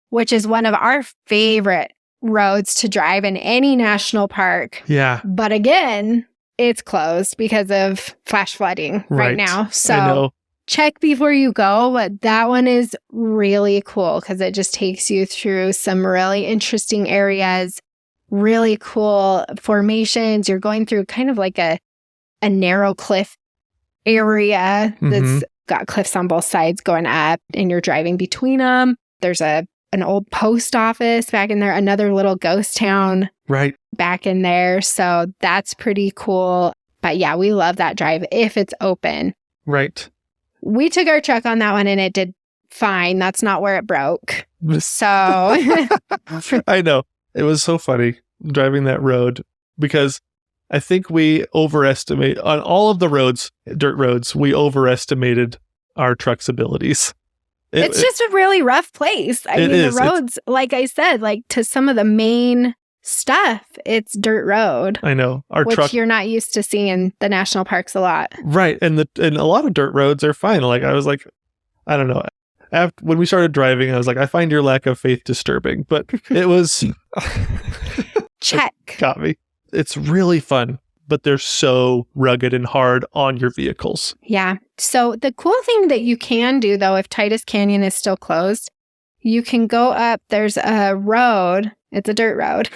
S2: which is one of our favorite roads to drive in any national park.
S1: Yeah.
S2: But again, it's closed because of flash flooding right now. So check before you go. But that one is really cool because it just takes you through some really interesting areas, really cool formations. You're going through kind of like a narrow cliff area that's got cliffs on both sides going up, and you're driving between them. There's an old post office back in there, another little ghost town
S1: right
S2: back in there. So that's pretty cool. But yeah, we love that drive if it's open.
S1: Right.
S2: We took our truck on that one and it did fine. That's not where it broke. So
S1: I know. It was so funny driving that road because I think we overestimate on all of the roads, dirt roads, we overestimated our truck's abilities.
S2: It's just a really rough place. I mean, the roads, like I said, like to some of the main stuff, it's dirt road.
S1: I know.
S2: Which you're not used to seeing in the national parks a lot.
S1: Right. And a lot of dirt roads are fine. Like I was like, I don't know. When we started driving, I was like, I find your lack of faith disturbing. But it was...
S2: Check.
S1: It got me. It's really fun, but they're so rugged and hard on your vehicles.
S2: Yeah. So the cool thing that you can do, though, if Titus Canyon is still closed, you can go up. There's a road. It's a dirt road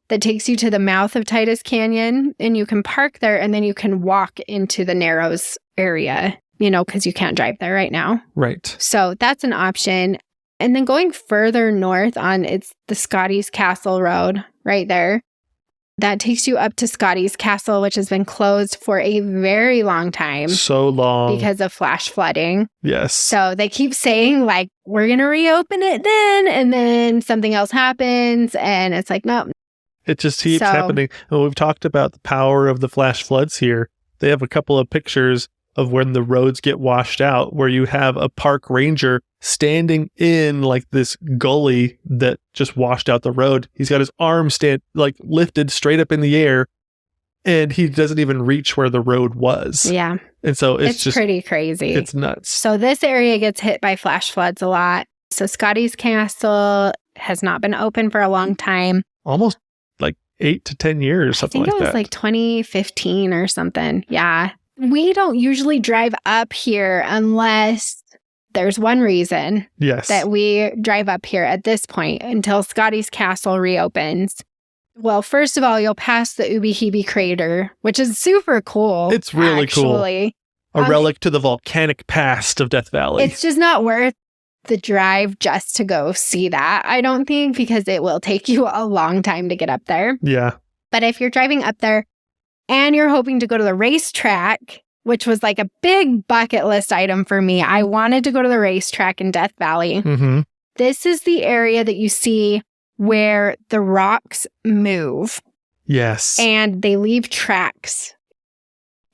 S2: that takes you to the mouth of Titus Canyon, and you can park there, and then you can walk into the Narrows area, because you can't drive there right now.
S1: Right.
S2: So that's an option. And then going further north it's the Scotty's Castle Road right there. That takes you up to Scotty's Castle, which has been closed for a very long time.
S1: So long.
S2: Because of flash flooding.
S1: Yes.
S2: So they keep saying, like, we're going to reopen it then, and then something else happens, and it's like, no.
S1: It just keeps happening. And we've talked about the power of the flash floods here. They have a couple of pictures of when the roads get washed out, where you have a park ranger standing in like this gully that just washed out the road. He's got his arm lifted straight up in the air, and he doesn't even reach where the road was.
S2: Yeah.
S1: And so it's just
S2: pretty crazy.
S1: It's nuts.
S2: So this area gets hit by flash floods a lot. So Scotty's Castle has not been open for a long time.
S1: Almost like 8 to 10 years, something like that.
S2: I think it was like 2015 or something. Yeah. We don't usually drive up here unless there's one reason that we drive up here at this point until Scotty's Castle reopens. Well, first of all, you'll pass the Ubehebe crater, which is super cool.
S1: It's really cool. A relic to the volcanic past of Death Valley.
S2: It's just not worth the drive just to go see that, I don't think, because it will take you a long time to get up there.
S1: Yeah.
S2: But if you're driving up there, and you're hoping to go to the racetrack, which was like a big bucket list item for me. I wanted to go to the racetrack in Death Valley.
S1: Mm-hmm.
S2: This is the area that you see where the rocks move.
S1: Yes.
S2: And they leave tracks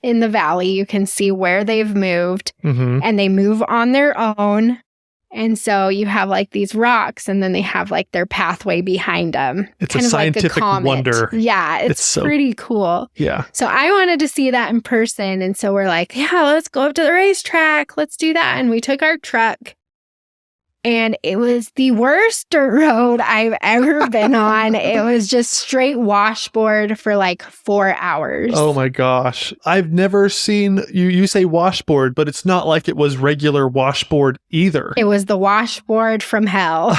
S2: in the valley. You can see where they've moved, and they move on their own. And so you have like these rocks, and then they have like their pathway behind them.
S1: It's kind a scientific wonder.
S2: Yeah, it's pretty cool.
S1: Yeah.
S2: So I wanted to see that in person. And so we're like, yeah, let's go up to the racetrack. Let's do that. And we took our truck. And it was the worst dirt road I've ever been on. It was just straight washboard for like 4 hours.
S1: Oh my gosh. I've never seen you say washboard, but it's not like it was regular washboard either.
S2: It was the washboard from hell.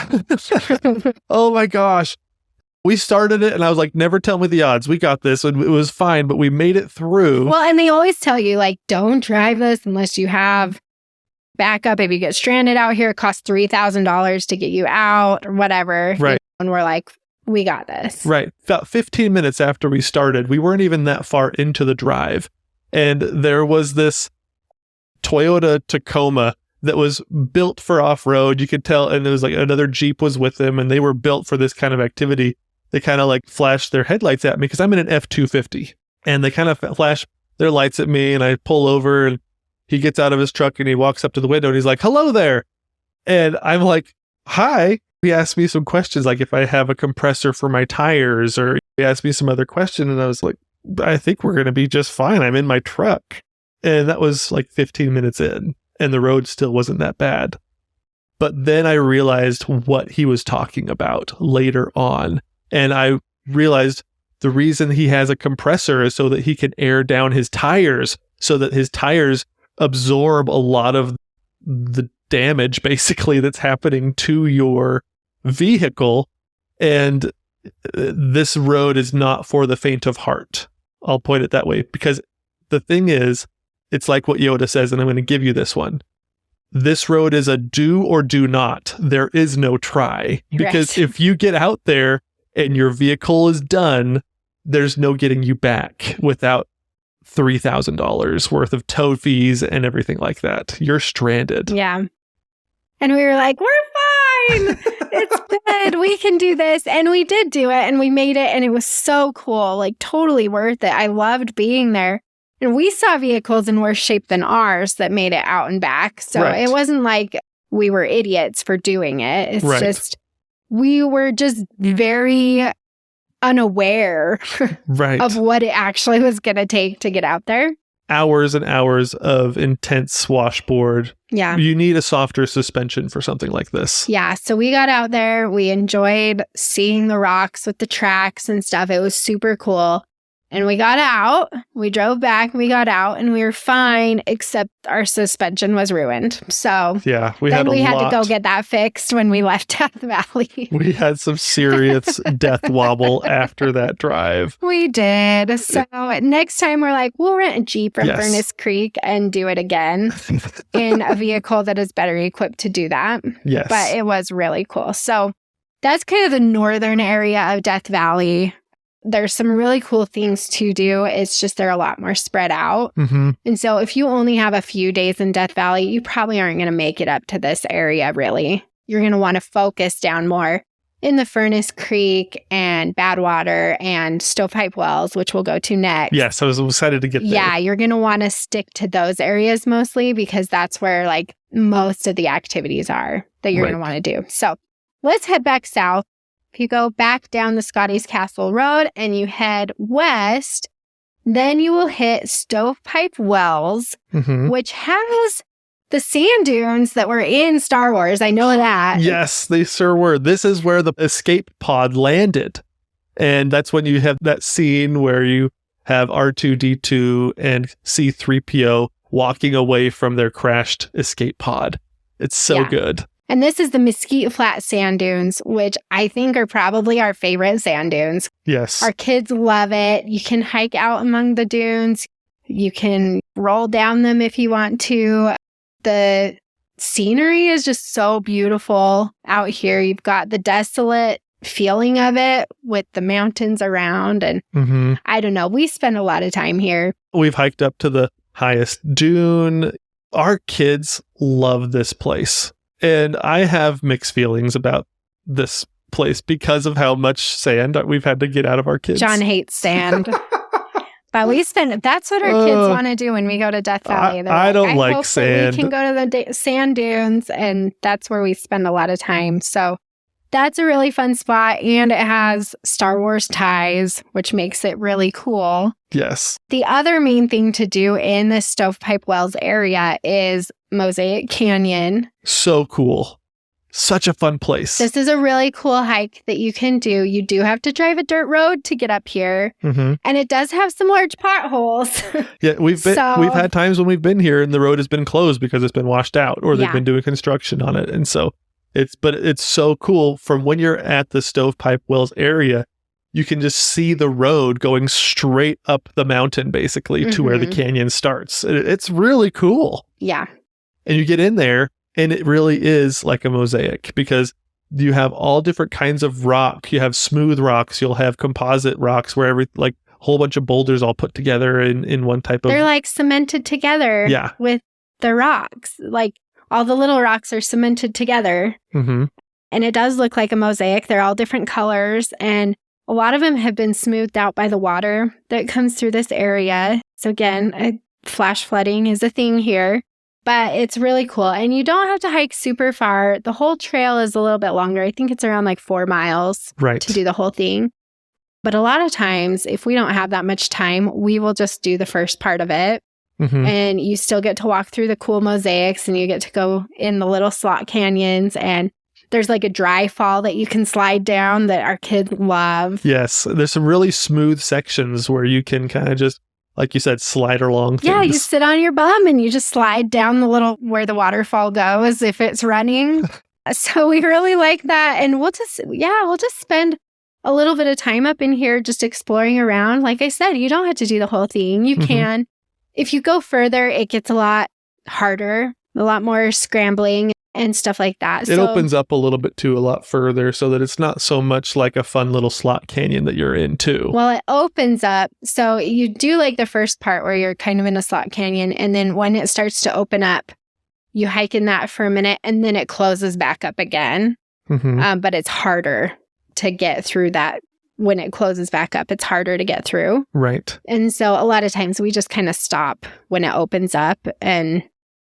S1: Oh my gosh. We started it and I was like, never tell me the odds. We got this. And it was fine, but we made it through.
S2: Well, and they always tell you, like, don't drive this unless you have backup. If you get stranded out here, it costs $3,000 to get you out or whatever.
S1: Right.
S2: And we're like, we got this.
S1: Right. About 15 minutes after we started, we weren't even that far into the drive. And there was this Toyota Tacoma that was built for off-road. You could tell, and there was like another Jeep was with them, and they were built for this kind of activity. They kind of like flashed their headlights at me because I'm in an F-250. And they kind of flash their lights at me, and I pull over, and he gets out of his truck and he walks up to the window and he's like, hello there. And I'm like, hi. He asked me some questions, like if I have a compressor for my tires, or he asked me some other question. And I was like, I think we're going to be just fine. I'm in my truck. And that was like 15 minutes in, and the road still wasn't that bad. But then I realized what he was talking about later on. And I realized the reason he has a compressor is so that he can air down his tires, so that his tires absorb a lot of the damage basically that's happening to your vehicle. And this road is not for the faint of heart. I'll point it that way, because the thing is, it's like what Yoda says, and I'm going to give you this one. This road is a do or do not. There is no try. Because if you get out there and your vehicle is done, there's no getting you back without $3,000 worth of tow fees and everything like that. You're stranded.
S2: Yeah. And we were like, we're fine. It's good. We can do this. And we did do it and we made it. And it was so cool. Like totally worth it. I loved being there. And we saw vehicles in worse shape than ours that made it out and back. So it wasn't like we were idiots for doing it. It's just, we were just very unaware of what it actually was going to take to get out there.
S1: Hours and hours of intense washboard.
S2: Yeah.
S1: You need a softer suspension for something like this.
S2: Yeah. So we got out there. We enjoyed seeing the rocks with the tracks and stuff. It was super cool. And we got out, we drove back, we got out, and we were fine, except our suspension was ruined. So
S1: yeah, we
S2: had
S1: to
S2: go get that fixed when we left Death Valley.
S1: We had some serious death wobble after that drive.
S2: We did. So next time we're like, we'll rent a Jeep from Furnace Creek and do it again in a vehicle that is better equipped to do that.
S1: Yes.
S2: But it was really cool. So that's kind of the northern area of Death Valley. There's some really cool things to do. It's just they're a lot more spread out.
S1: Mm-hmm.
S2: And so if you only have a few days in Death Valley, you probably aren't going to make it up to this area, really. You're going to want to focus down more in the Furnace Creek and Badwater and Stovepipe Wells, which we'll go to next.
S1: Yes, I was excited to get there.
S2: Yeah, you're going to want to stick to those areas mostly because that's where like most of the activities are that you're going to want to do. So let's head back south. If you go back down the Scotty's Castle Road and you head west, then you will hit Stovepipe Wells, which has the sand dunes that were in Star Wars. I know that.
S1: Yes, they sure were. This is where the escape pod landed. And that's when you have that scene where you have R2-D2 and C-3PO walking away from their crashed escape pod. It's so good.
S2: And this is the Mesquite Flat Sand Dunes, which I think are probably our favorite sand dunes.
S1: Yes.
S2: Our kids love it. You can hike out among the dunes. You can roll down them if you want to. The scenery is just so beautiful out here. You've got the desolate feeling of it with the mountains around. And I don't know. We spend a lot of time here.
S1: We've hiked up to the highest dune. Our kids love this place. And I have mixed feelings about this place because of how much sand we've had to get out of our kids.
S2: John hates sand. But that's what our kids want to do when we go to Death Valley.
S1: I don't like sand.
S2: We can go to the sand dunes, and that's where we spend a lot of time. So that's a really fun spot, and it has Star Wars ties, which makes it really cool.
S1: Yes.
S2: The other main thing to do in the Stovepipe Wells area is Mosaic Canyon.
S1: So cool. Such a fun place.
S2: This is a really cool hike that you can do. You do have to drive a dirt road to get up here. And it does have some large potholes.
S1: Yeah, we've had times when we've been here and the road has been closed because it's been washed out or they've been doing construction on it. And so it's so cool. From when you're at the Stovepipe Wells area, you can just see the road going straight up the mountain, basically, to where the canyon starts. It's really cool.
S2: Yeah.
S1: And you get in there, and it really is like a mosaic because you have all different kinds of rock. You have smooth rocks. You'll have composite rocks where a whole bunch of boulders all put together in one type of...
S2: They're like cemented together with the rocks. Like all the little rocks are cemented together. And it does look like a mosaic. They're all different colors. And a lot of them have been smoothed out by the water that comes through this area. So again, flash flooding is a thing here. But it's really cool. And you don't have to hike super far. The whole trail is a little bit longer. I think it's around like 4 miles to do the whole thing. But a lot of times, if we don't have that much time, we will just do the first part of it. And you still get to walk through the cool mosaics and you get to go in the little slot canyons. And there's like a dry fall that you can slide down that our kids love.
S1: Yes. There's some really smooth sections where you can kind of just, like you said, slide along things.
S2: Yeah, you sit on your bum and you just slide down the little where the waterfall goes if it's running. So we really like that. And we'll just spend a little bit of time up in here just exploring around. Like I said, you don't have to do the whole thing. You can. If you go further, it gets a lot harder, a lot more scrambling. and stuff like that.
S1: It opens up a little bit too, a lot further, so that it's not so much like a fun little slot canyon that you're in too.
S2: Well, it opens up. So you do like the first part where you're kind of in a slot canyon. And then when it starts to open up, you hike in that for a minute and then it closes back up again. But it's harder to get through that. When it closes back up, it's harder to get through.
S1: Right.
S2: And so a lot of times we just kind of stop when it opens up and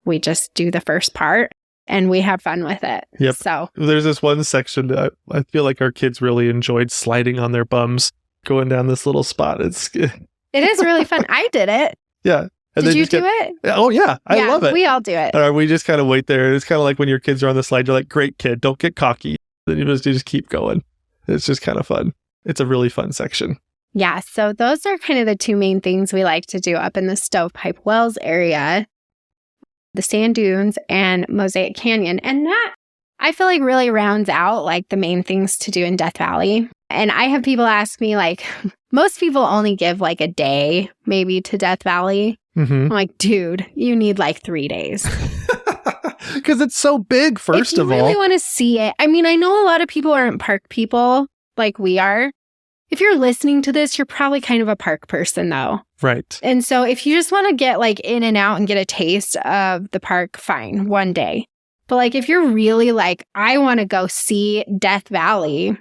S2: we just do the first part and we have fun with it.
S1: Yep.
S2: So
S1: there's this one section that I feel like our kids really enjoyed sliding on their bums going down this little spot. It
S2: is really fun. I did it.
S1: Yeah. And
S2: did you do it?
S1: Oh, yeah. I love it.
S2: We all do it.
S1: We just kind of wait there. It's kind of like when your kids are on the slide, you're like, great kid, don't get cocky. Then you just keep going. It's just kind of fun. It's a really fun section.
S2: Yeah. So those are kind of the two main things we like to do up in the Stovepipe Wells area, the sand dunes and Mosaic Canyon. And that I feel like really rounds out like the main things to do in Death Valley. And I have people ask me like, most people only give like a day maybe to Death Valley. I'm like, dude, you need like 3 days.
S1: Because it's so big, first of all.
S2: If you really want to see it. I mean, I know a lot of people aren't park people like we are. If you're listening to this, you're probably kind of a park person though.
S1: Right.
S2: And so if you just want to get like in and out and get a taste of the park, fine, one day. But like if you're really like, I want to go see Death Valley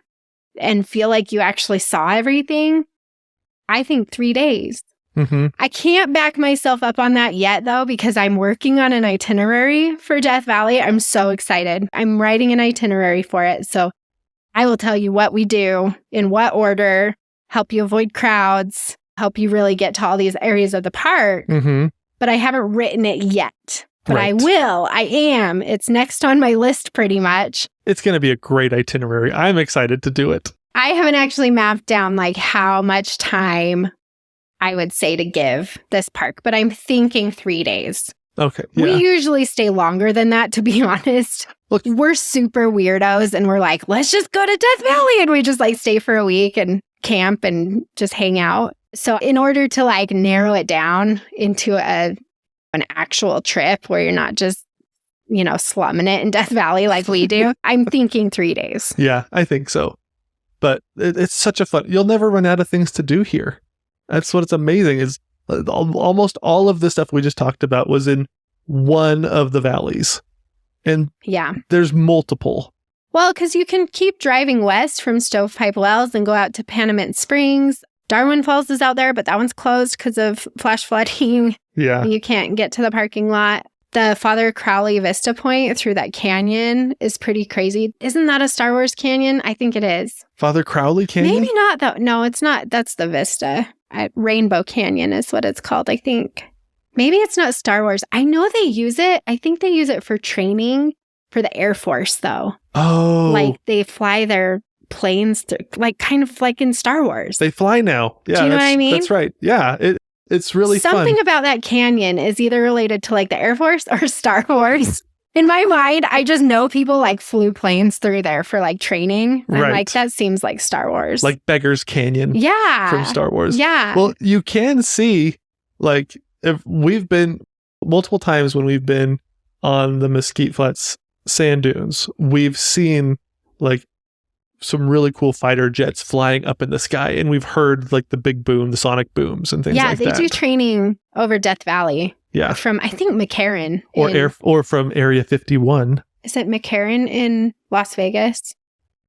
S2: and feel like you actually saw everything, I think 3 days. I can't back myself up on that yet, though, because I'm working on an itinerary for Death Valley. I'm so excited. I'm writing an itinerary for it. So I will tell you what we do, in what order, help you avoid crowds, help you really get to all these areas of the park. But I haven't written it yet. But I will. I am. It's next on my list pretty much.
S1: It's going to be a great itinerary. I'm excited to do it.
S2: I haven't actually mapped down like how much time I would say to give this park, but I'm thinking 3 days.
S1: Okay.
S2: Yeah. We usually stay longer than that, to be honest. Look, we're super weirdos and we're like, let's just go to Death Valley. And we just like stay for a week and camp and just hang out. So in order to like narrow it down into an actual trip where you're not just, slumming it in Death Valley like we do, I'm thinking 3 days.
S1: Yeah, I think so. But it's such a fun, you'll never run out of things to do here. That's what's amazing is almost all of the stuff we just talked about was in one of the valleys. And there's multiple.
S2: Well, because you can keep driving west from Stovepipe Wells and go out to Panamint Springs. Darwin Falls is out there, but that one's closed because of flash flooding.
S1: Yeah.
S2: You can't get to the parking lot. The Father Crowley Vista Point through that canyon is pretty crazy. Isn't that a Star Wars canyon? I think it is.
S1: Father Crowley Canyon?
S2: Maybe not, though. No, it's not. That's the Vista. Rainbow Canyon is what it's called, I think. Maybe it's not Star Wars. I know they use it. I think they use it for training for the Air Force, though.
S1: Oh.
S2: Like they fly their planes, like kind of like in Star Wars.
S1: They fly now. Yeah,
S2: do you know what I mean?
S1: That's right. Yeah, it's really
S2: Something
S1: fun.
S2: about that canyon is either related to like the Air Force or Star Wars. In my mind, I just know people like flew planes through there for like training. And I'm like, that seems like Star Wars.
S1: Like Beggar's Canyon.
S2: Yeah.
S1: From Star Wars.
S2: Yeah.
S1: Well, you can see, like, if we've been multiple times when we've been on the Mesquite Flats sand dunes, we've seen like some really cool fighter jets flying up in the sky, and we've heard like the big boom, the sonic booms and things like that. Yeah,
S2: they do training over Death Valley.
S1: Yeah.
S2: From, I think, McCarran.
S1: Or from Area 51.
S2: Is it McCarran in Las Vegas?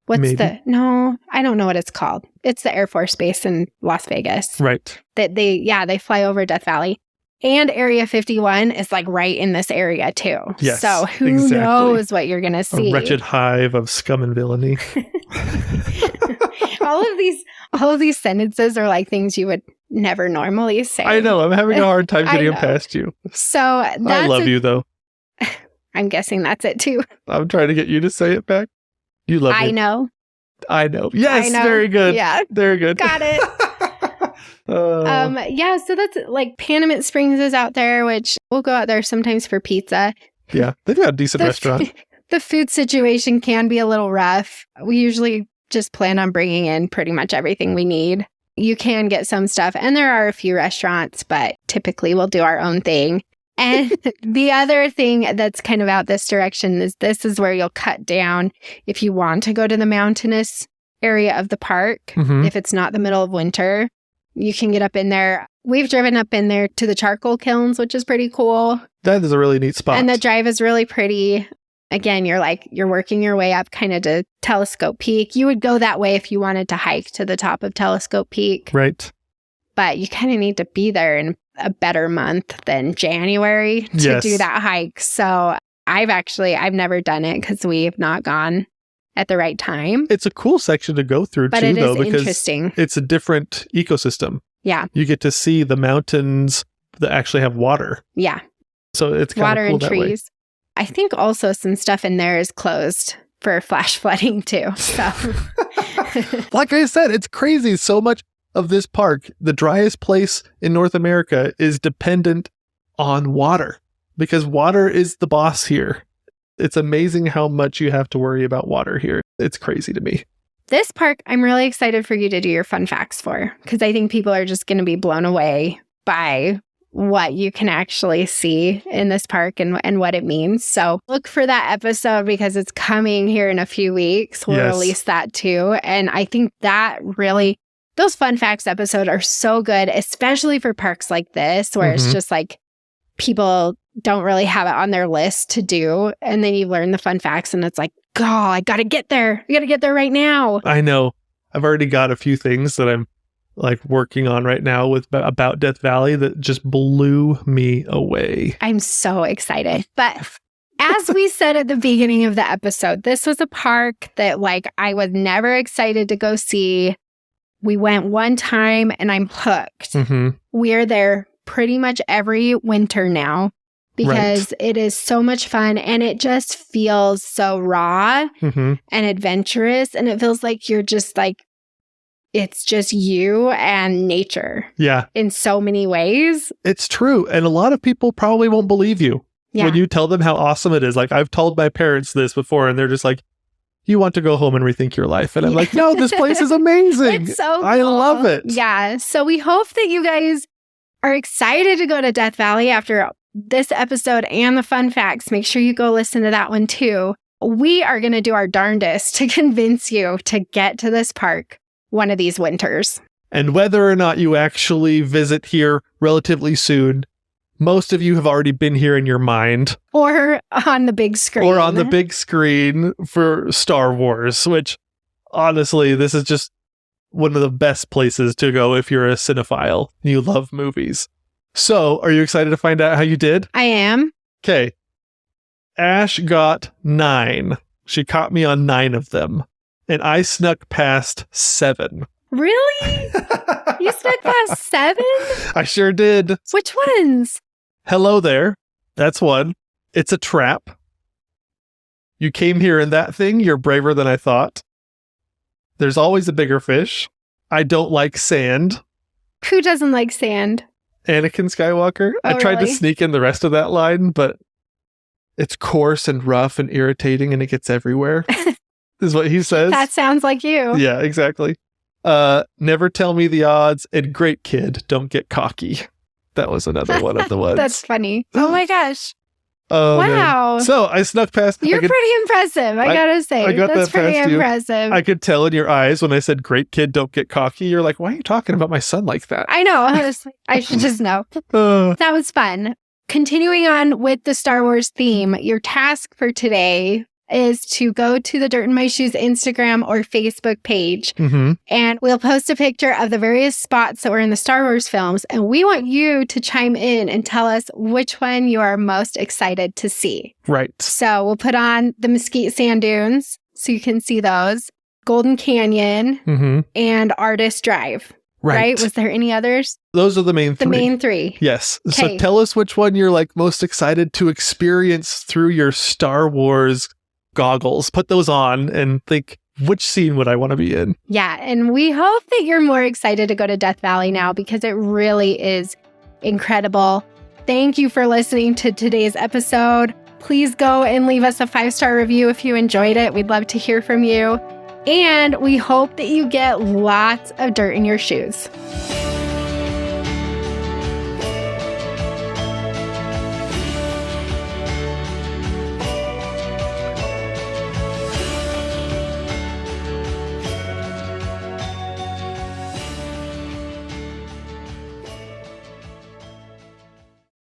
S1: Maybe.
S2: No, I don't know what it's called. It's the Air Force Base in Las Vegas.
S1: Right.
S2: They fly over Death Valley. And Area 51 is like right in this area too.
S1: Yes,
S2: so who knows what you're going to see.
S1: A wretched hive of scum and villainy.
S2: all of these sentences are like things you would never normally say.
S1: I know. I'm having a hard time getting them past you.
S2: So
S1: I love you though.
S2: I'm guessing that's it too.
S1: I'm trying to get you to say it back. You love me.
S2: I know.
S1: Yes, I know. Very good.
S2: Yeah.
S1: Very good.
S2: Got it. So that's like Panamint Springs is out there, which we'll go out there sometimes for pizza.
S1: Yeah, they've got a decent restaurant.
S2: The food situation can be a little rough. We usually just plan on bringing in pretty much everything we need. You can get some stuff, and there are a few restaurants, but typically we'll do our own thing. And the other thing that's kind of out this direction is this is where you'll cut down if you want to go to the mountainous area of the park.
S1: Mhm.
S2: If it's not the middle of winter, you can get up in there. We've driven up in there to the charcoal kilns, which is pretty cool.
S1: That is a really neat spot.
S2: And the drive is really pretty. Again, you're working your way up kind of to Telescope Peak. You would go that way if you wanted to hike to the top of Telescope Peak.
S1: Right.
S2: But you kind of need to be there in a better month than January to do that hike. So I've never done it because we have not gone at the right time.
S1: It's a cool section to go through
S2: But
S1: too,
S2: it is
S1: though, because
S2: interesting.
S1: it's a different ecosystem.
S2: Yeah.
S1: You get to see the mountains that actually have water.
S2: Yeah.
S1: So it's kind
S2: Water
S1: of cool
S2: and
S1: that way.
S2: trees. I think also some stuff in there is closed for flash flooding too. So
S1: Like I said, it's crazy. So much of this park, the driest place in North America, is dependent on water because water is the boss here. It's amazing how much you have to worry about water here. It's crazy to me.
S2: this park, I'm really excited for you to do your fun facts for, because I think people are just going to be blown away by what you can actually see in this park and what it means. So look for that episode because it's coming here in a few weeks. We'll release that too. And I think that really, those fun facts episodes are so good, especially for parks like this, where it's just like people don't really have it on their list to do. And then you learn the fun facts and it's like, God, I got to get there. I got to get there right now.
S1: I know. I've already got a few things that I'm like working on right now with about Death Valley that just blew me away.
S2: I'm so excited. But as we said at the beginning of the episode, this was a park that like I was never excited to go see. We went one time and I'm hooked. We're there pretty much every winter now because it is so much fun and it just feels so raw and adventurous. And it feels like you're just like, it's just you and nature.
S1: Yeah.
S2: In so many ways.
S1: It's true. And a lot of people probably won't believe you when you tell them how awesome it is. Like I've told my parents this before and they're just like, you want to go home and rethink your life. And I'm like, no, this place is amazing.
S2: It's so cool.
S1: I love it.
S2: Yeah. So we hope that you guys are excited to go to Death Valley after this episode and the fun facts. Make sure you go listen to that one too. We are going to do our darndest to convince you to get to this park one of these winters.
S1: And whether or not you actually visit here relatively soon, most of you have already been here in your mind.
S2: Or on the big screen.
S1: Or on the big screen for Star Wars, which honestly, this is just one of the best places to go if you're a cinephile and you love movies. So, are you excited to find out how you did?
S2: I am.
S1: Okay. Ash got 9. She caught me on 9 of them. And I snuck past 7.
S2: Really? You snuck past 7?
S1: I sure did.
S2: Which ones?
S1: Hello there. That's one. It's a trap. You came here in that thing. You're braver than I thought. There's always a bigger fish. I don't like sand.
S2: Who doesn't like sand?
S1: Anakin Skywalker.
S2: Oh,
S1: I tried
S2: really?
S1: to sneak in the rest of that line, but it's coarse and rough and irritating and it gets everywhere. Is what he says.
S2: That sounds like you.
S1: Yeah, exactly. Never tell me the odds and great kid, don't get cocky. That was another one of the ones.
S2: That's funny. Oh my gosh.
S1: Oh,
S2: wow.
S1: Man. So I snuck past.
S2: You're pretty impressive, I gotta say.
S1: I got
S2: That's
S1: that
S2: pretty
S1: past you.
S2: impressive.
S1: I could tell in your eyes when I said great kid, don't get cocky. You're like, why are you talking about my son like that?
S2: I know. Honestly, I should just know. That was fun. Continuing on with the Star Wars theme, your task for today is to go to the Dirt in My Shoes Instagram or Facebook page. And we'll post a picture of the various spots that were in the Star Wars films. And we want you to chime in and tell us which one you are most excited to see.
S1: Right.
S2: So we'll put on the Mesquite Sand Dunes so you can see those, Golden Canyon, and Artist Drive. Right. Was there any others?
S1: Those are the main 3.
S2: The main 3.
S1: Yes.
S2: Okay.
S1: So tell us which one you're like most excited to experience through your Star Wars goggles. Put those on and think, which scene would I want to be in? Yeah.
S2: And we hope that you're more excited to go to Death Valley now because it really is incredible. Thank you for listening to today's episode. Please go and leave us a 5-star review if you enjoyed it. We'd love to hear from you. And we hope that you get lots of dirt in your shoes.